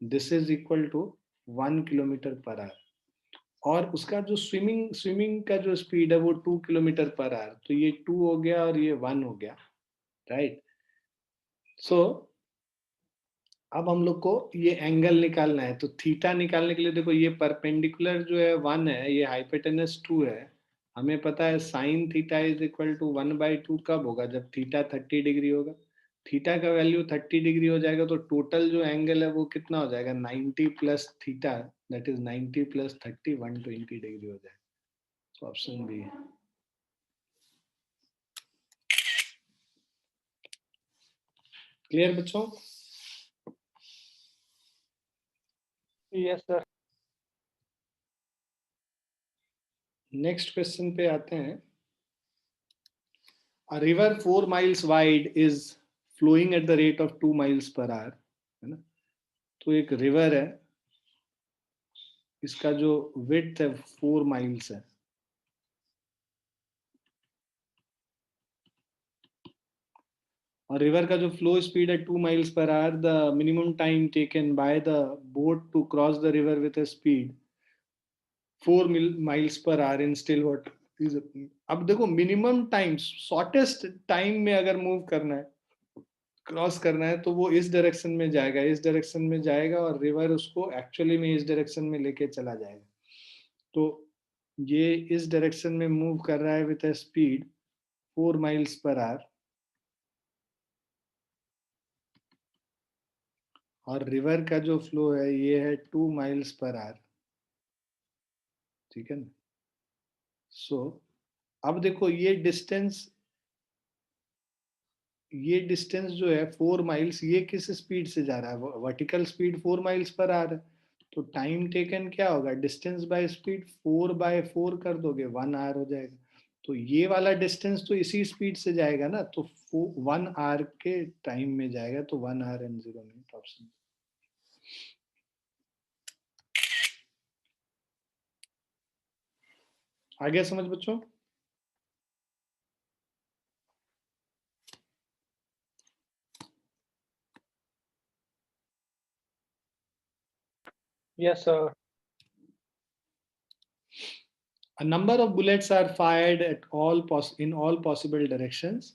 this is equal to 1 kilometre per hour, और उसका जो स्विमिंग का जो स्पीड है वो 2 किलोमीटर पर आवर, तो ये 2 हो गया और ये 1 हो गया, राइट। सो अब हम लोग को ये एंगल निकालना है, तो थीटा निकालने के लिए देखो ये परपेंडिकुलर जो है 1 है, ये हाइपोटेनस 2 है। हमें पता है sine theta is equal to 1/2 कब होगा, जब थीटा 30 डिग्री होगा। थीटा का वैल्यू 30 डिग्री हो जाएगा तो टोटल जो एंगल है वो कितना हो जाएगा, 90 plus theta, that is 90 plus 30 120 degree हो जाएगा। तो ऑप्शन बी है। क्लियर बच्चों? Yes, sir. नेक्स्ट क्वेश्चन पे आते हैं. A river 4 miles wide is flowing at the rate of 2 miles per hour, है ना? तो एक रिवर है, इसका जो विड्थ है 4 माइल्स है. और रिवर का जो फ्लो स्पीड है 2 miles per hour, the minimum time taken by the boat to cross the river with a speed 4 miles per hour in still water. अब देखो मिनिमम टाइम, शॉर्टेस्ट टाइम में अगर move करना है, cross करना है, तो वो इस डायरेक्शन में जाएगा, इस डायरेक्शन में जाएगा, और रिवर उसको एक्चुअली में इस डायरेक्शन में लेके चला जाएगा. तो ये इस डायरेक्शन में मूव कर रहा है with a speed 4 miles per hour, और रिवर का जो फ्लो है ये है 2 माइल्स पर आवर. ठीक है ना? सो अब देखो ये डिस्टेंस जो है 4 माइल्स, ये किस स्पीड से जा रहा है? Vertical speed 4 miles per our है. तो टाइम टेकन क्या होगा? डिस्टेंस बाय स्पीड 4/4 कर दोगे, 1 आवर हो जाएगा. तो ये वाला डिस्टेंस तो इसी स्पीड से जाएगा ना, तो 1 आवर के टाइम में जाएगा, तो 1 आवर एंड 0 मिनट ऑप्शन. आ गया समझ बच्चों? Yes, sir. A number of bullets are fired at in all possible directions.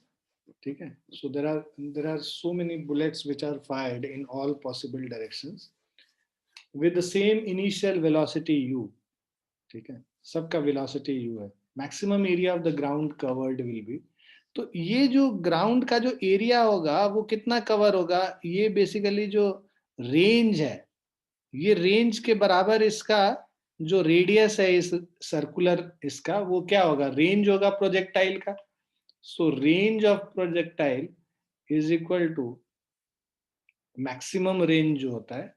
ठीक है? So there are so many bullets which are fired in all possible directions with the same initial velocity u. ठीक है? सबका velocity u है. Maximum area of the ground covered will be. तो ये जो ground का जो एरिया होगा वो कितना कवर होगा? ये बेसिकली जो रेंज है, ये रेंज के बराबर इसका जो रेडियस है इस सर्कुलर इसका, वो क्या होगा? रेंज होगा प्रोजेक्टाइल का. So range of projectile is equal to maximum range जो होता है.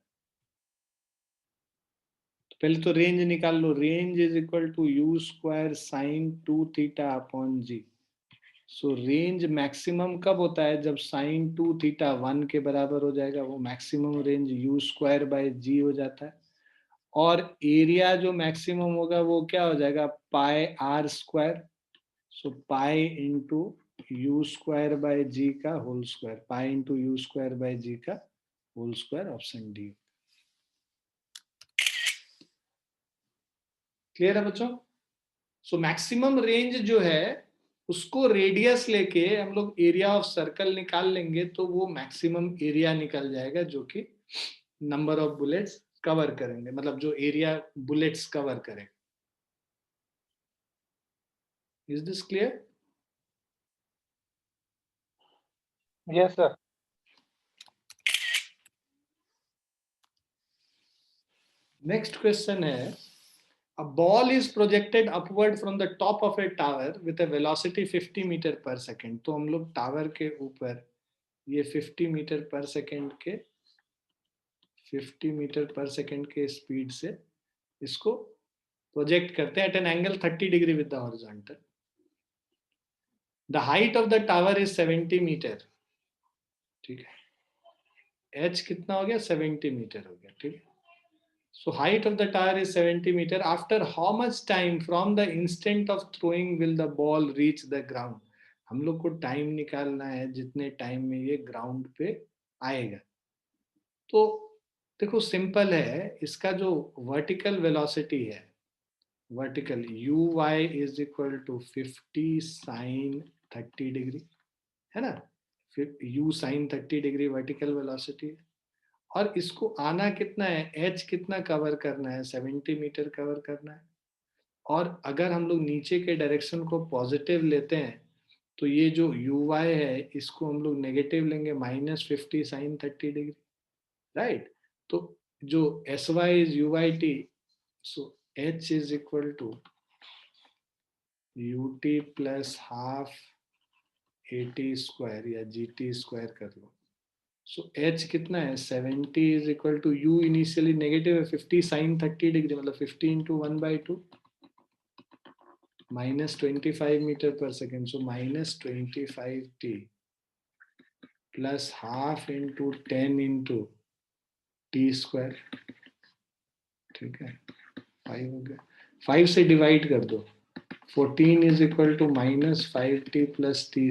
तो पहले तो रेंज निकाल लो. Range is equal to U square sine 2 theta upon G. So range maximum कब होता है? जब साइन 2 थीटा 1 के बराबर हो जाएगा, वो maximum range U square by G हो जाता है. और एरिया जो मैक्सिमम होगा वो क्या हो जाएगा? Pi R square. So pi into U square by G का whole square, pi into U square by G का whole square. Option D. Clear है बच्चों? सो मैक्सिमम रेंज जो है उसको रेडियस लेके हम लोग एरिया ऑफ सर्कल निकाल लेंगे, तो वो मैक्सिमम एरिया निकल जाएगा जो कि नंबर ऑफ बुलेट्स कवर करेंगे, मतलब जो एरिया बुलेट्स कवर करेंगे. Is this clear? Yes, sir. Next question है. A ball is projected upward from the top of a tower with a velocity 50 metre पर सेकेंड. तो हम लोग टावर के ऊपर ये 50 मीटर पर सेकेंड के 50 मीटर पर सेकेंड के स्पीड से इसको प्रोजेक्ट करते हैं at an angle 30 degree with the horizontal. The height of the tower is 70 metre. ठीक है? एच कितना हो गया? 70 मीटर हो गया. ठीक है? So height of the tower is 70 meter. After how much time from the instant of throwing will the ball reach the ground? हम लोग को टाइम निकालना है जितने टाइम में ये ग्राउंड पे आएगा. तो देखो सिंपल है. इसका जो वर्टिकल वेलोसिटी है, vertical U Y is equal to 50 sine 30 degree, है ना? U sine 30 degree vertical velocity है. और इसको आना कितना है? एच कितना कवर करना है? 70 मीटर कवर करना है. और अगर हम लोग नीचे के डायरेक्शन को पॉजिटिव लेते हैं, तो ये जो यू वाई है इसको हम लोग नेगेटिव लेंगे, -50 साइन 30 डिग्री. राइट? तो जो S Y is U Y T. So H is equal to U T plus half A T square, या जी टी स्क्वायर कर लो. सो h कितना है 70 is equal to u initially negative है 50 sine 30 degree मतलब 50 into 1/2 minus 25 meter per second, so minus 25t plus half into 10 into t square. ठीक है 5 हो गया 5 से डिवाइड कर दो 14 is equal to minus 5t plus t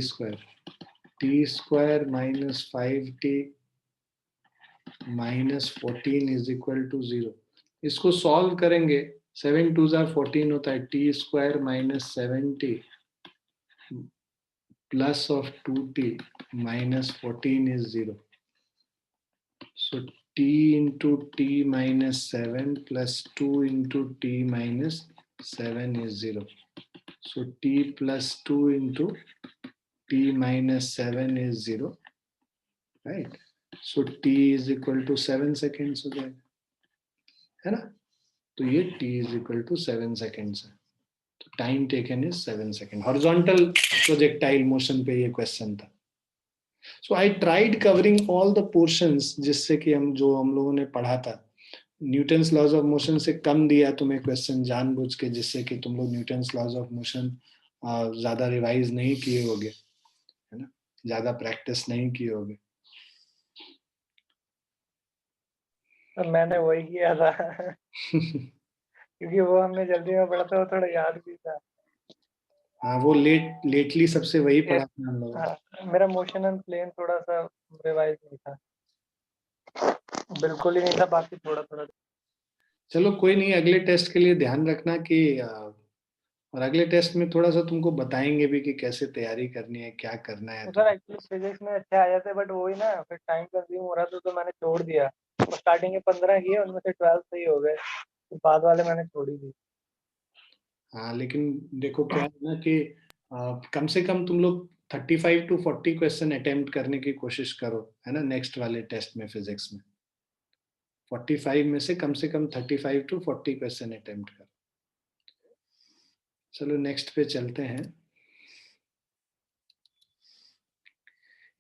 square minus 5t minus 14 is equal to 0. इसको solve करेंगे 7 2 14 होता है t square minus 7t plus of 2t minus 14 is 0. So t into t minus 7 plus 2 into t minus 7 is 0. So t plus 2 into t minus 7 is 0. Right? So t is equal to 7 seconds हो जाएगा है ना तो ये t is equal to 7 seconds है तो time taken is 7 second horizontal projectile motion पे ये क्वेश्चन था so I tried covering all the portions जिससे कि हम लोगों ने पढ़ा था न्यूटन्स लॉज ऑफ मोशन से कम दिया तुम्हें क्वेश्चन जानबूझ के जिससे कि तुम लोग न्यूटन्स लॉज ऑफ मोशन ज्यादा रिवाइज नहीं किए होगे है ना ज्यादा प्रैक्टिस नहीं किए होगे मैंने वही किया था क्योंकि वो हमने जल्दी में पढ़ा था वो थोड़ा याद भी था हाँ वो लेटली सबसे वही पढ़ा था हम लोग मेरा मोशन एंड प्लेन थोड़ा सा रिवाइज नहीं था बिल्कुल ही नहीं था बाकी थोड़ा थोड़ा चलो कोई नहीं अगले टेस्ट के लिए ध्यान रखना कि और अगले टेस्ट में थोड़ा सा तुमको बताएंगे भी कि कैसे तैयारी करनी है क्या करना है सर एक्चुअली फिजिक्स में अच्छे आए थे बट वही ना फिर टाइम कंज्यूम हो रहा था तो मैंने छोड़ दिया स्टार्टिंग के 15 किए उनमें से 12 सही हो गए तो बाद वाले मैंने छोड़ ही दी हाँ लेकिन देखो क्या है ना कि कम से कम तुम लोग 35 to 40 क्वेश्चन अटेम्प्ट करने की कोशिश करो है ना नेक्स्ट वाले टेस्ट में फिजिक्स में 45 में से कम 35 to 40 क्वेश्चन अटेम्प्ट करो चलो नेक्स्ट पे चलते हैं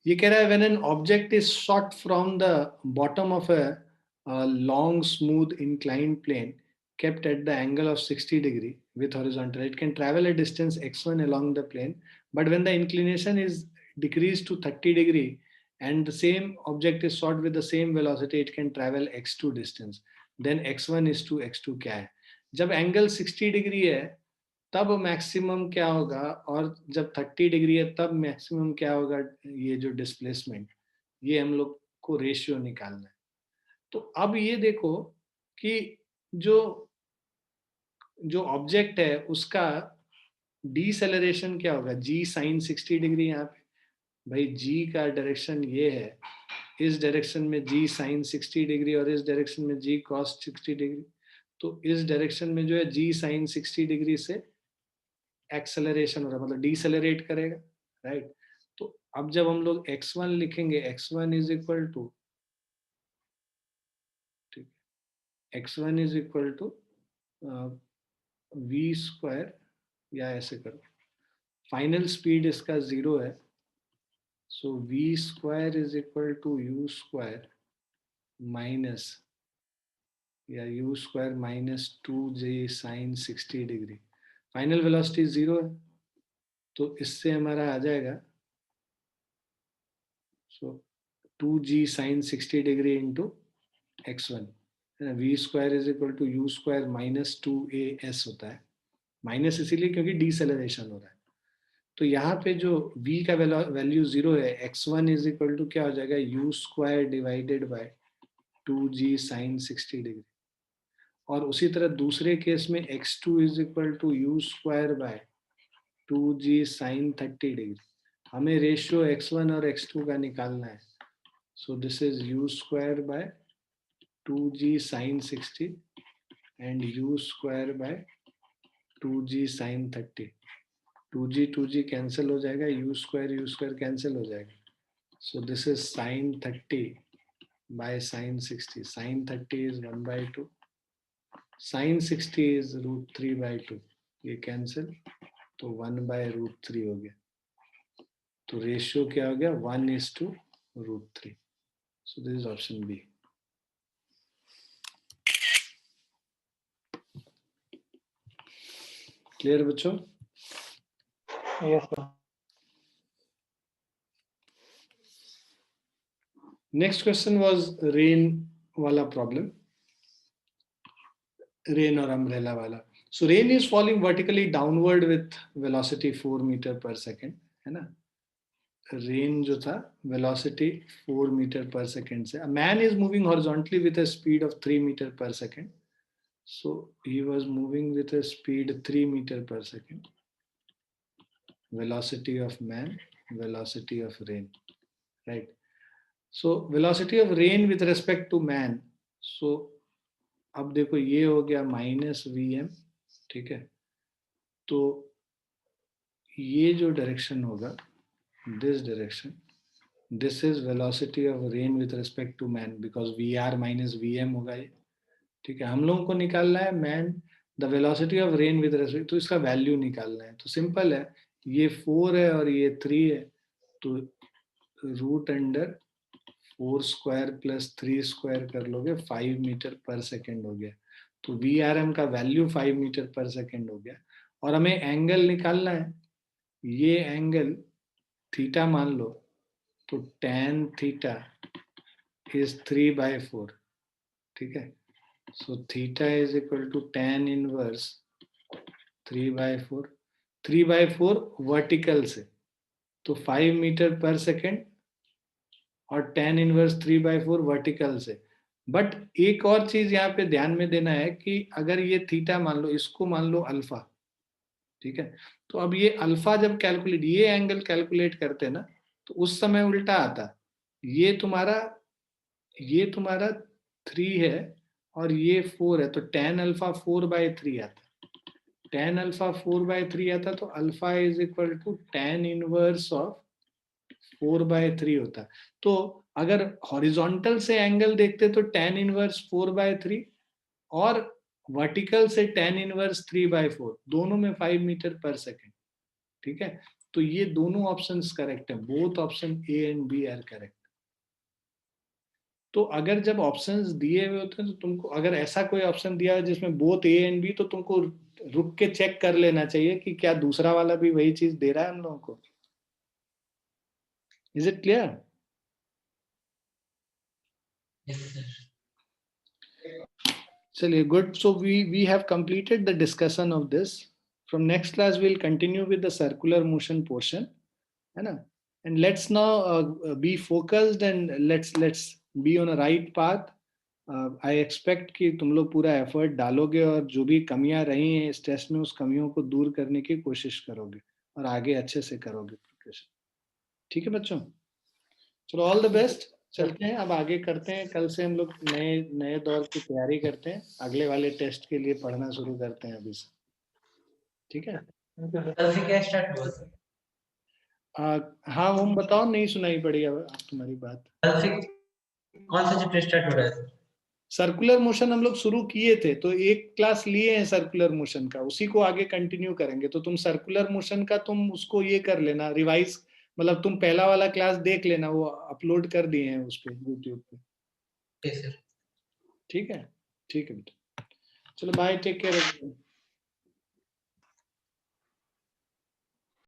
ये कह रहा है when an object is shot from the bottom of a long smooth inclined plane kept at the angle of 60 degree with horizontal it can travel a distance x1 along the plane but when the inclination is decreased to 30 degree and the same object is shot with the same velocity it can travel x2 distance then x1 is to x2 क्या है जब angle 60 degree है तब maximum क्या होगा और जब 30 degree है तब मैक्सिमम क्या होगा ये जो डिस्प्लेसमेंट ये हम लोग को रेशियो निकालना है तो अब ये देखो कि जो जो ऑब्जेक्ट है उसका डीसेलरेशन क्या होगा जी साइन 60 डिग्री यहाँ पे भाई जी का डायरेक्शन ये है इस डायरेक्शन में जी साइन 60 डिग्री और इस डायरेक्शन में जी कॉस 60 डिग्री तो इस डायरेक्शन में जो है जी साइन 60 डिग्री से एक्सेलरेशन हो रहा है मतलब डीसेलरेट करेगा राइट तो अब जब हम लोग x1 लिखेंगे x1 इज इक्वल टू ठीक x1 is equal to v square या ऐसे करो फाइनल स्पीड इसका 0 है so v square is equal to u square minus या u square minus 2j sine 60 degree final velocity 0 है तो इससे हमारा आ जाएगा so 2g sine 60 degree into x1 v square is equal to u square minus 2as होता है minus इसीलिए क्योंकि डीसेलरेशन हो रहा है तो यहाँ पे जो v का वैल्यू 0 है x1 इज इक्वल टू क्या हो जाएगा u square divided by 2g sine 60 degree और उसी तरह दूसरे केस में x2 is equal to u square by 2g sine 30 degree हमें रेशियो x1 और x2 का निकालना है so this is u square by 2g sin 60 and u square by 2g sin 30 2g cancel हो जाएगा u square कैंसिल हो जाएगा so this is sin 30 by sin 60 sin 30 is 1 by 2 sin 60 is root 3 by 2 ये cancel तो 1 by root 3 हो गया तो ratio क्या हो गया 1:√3 So this is option B. Clear बच्चों? Yes sir. Next question was rain wala problem. Rain or umbrella wala. So rain is falling vertically downward with velocity 4 meter per second, है ना? Rain जो था velocity 4 meter per second से. A man is moving horizontally with a speed of 3 meter per second. So he was moving with a speed 3 meter per second. Velocity of man, velocity of rain, right? So velocity of rain with respect to man. So अब देखो ये हो गया -vm, ठीक है? तो ये जो डायरेक्शन होगा, this direction, this is velocity of rain with respect to man because vr minus vm होगा ये, ठीक है? हम लोगों को निकालना है man the velocity of rain with respect, तो इसका वैल्यू निकालना है. तो सिंपल है, ये 4 है और ये 3 है, तो root under 4 square plus 3 square कर लोगे 5 मीटर पर सेकेंड हो गया. तो VRM का वैल्यू 5 मीटर पर सेकेंड हो गया. और हमें एंगल निकालना है, ये एंगल थीटा मान लो, तो tan थीटा इज 3/4, ठीक है? So theta is equal to tan inverse 3/4. 3/4 vertical से, तो 5 मीटर पर सेकेंड और tan इनवर्स 3/4 वर्टिकल से. बट एक और चीज यहाँ पे ध्यान में देना है कि अगर ये थीटा मान लो, इसको मान लो अल्फा, ठीक है? तो अब ये अल्फा जब कैलकुलेट, ये एंगल कैलकुलेट करते हैं ना, तो उस समय उल्टा आता. ये तुम्हारा 3 है और ये 4 है, तो tan अल्फा 4/3 आता. tan अल्फा 4/3 आता, तो alpha is equal to tan inverse of 4/3 होता. तो अगर हॉरिजॉन्टल से एंगल देखते तो tan इनवर्स 4/3 और वर्टिकल से tan इनवर्स 3/4, दोनों में 5 मीटर पर सेकेंड, ठीक है? तो ये दोनों ऑप्शंस करेक्ट है. Both option A and B are correct. तो अगर जब ऑप्शंस दिए हुए होते हैं तो तुमको, अगर ऐसा कोई ऑप्शन दिया है जिसमें बोथ ए एंड बी, तो तुमको रुक के चेक कर लेना चाहिए कि क्या दूसरा वाला भी वही चीज दे रहा है हम लोगों को. Is it clear? Yes, sir. Chaliye, good. So we have completed the discussion of this. From next class we'll continue with the circular motion portion, है ना? And let's now be focused and let's be on a right path. I expect कि तुम लोग पूरा effort डालोगे और जो भी कमियां रही हैं इस टेस्ट में, उस कमियों को दूर करने की कोशिश करोगे और आगे अच्छे से करोगे प्रिपरेशन. ठीक है बच्चों? चलो, ऑल द बेस्ट. चलते हैं, अब आगे करते हैं. कल से हम लोग नए दौर की तैयारी करते हैं. अगले वाले टेस्ट के लिए पढ़ना शुरू करते हैं अभी से. ठीक है? कल से क्या स्टार्ट हुआ सर? हाँ ओम बताओ, नहीं सुनाई पड़ी अब तुम्हारी बात. कल से कौन सा चैप्टर स्टार्ट हो रहा है सर? सर्कुलर मोशन हम लोग शुरू किए थे, तो एक क्लास लिए हैं सर्कुलर मोशन का, उसी को आगे कंटिन्यू करेंगे. तो तुम सर्कुलर मोशन का तुम उसको ये कर लेना रिवाइज, मतलब तुम पहला वाला क्लास देख लेना, वो अपलोड कर दिए हैं उस पे यूट्यूब पे. Yes sir. ठीक है? ठीक है बेटा. चलो बाय, टेक केयर.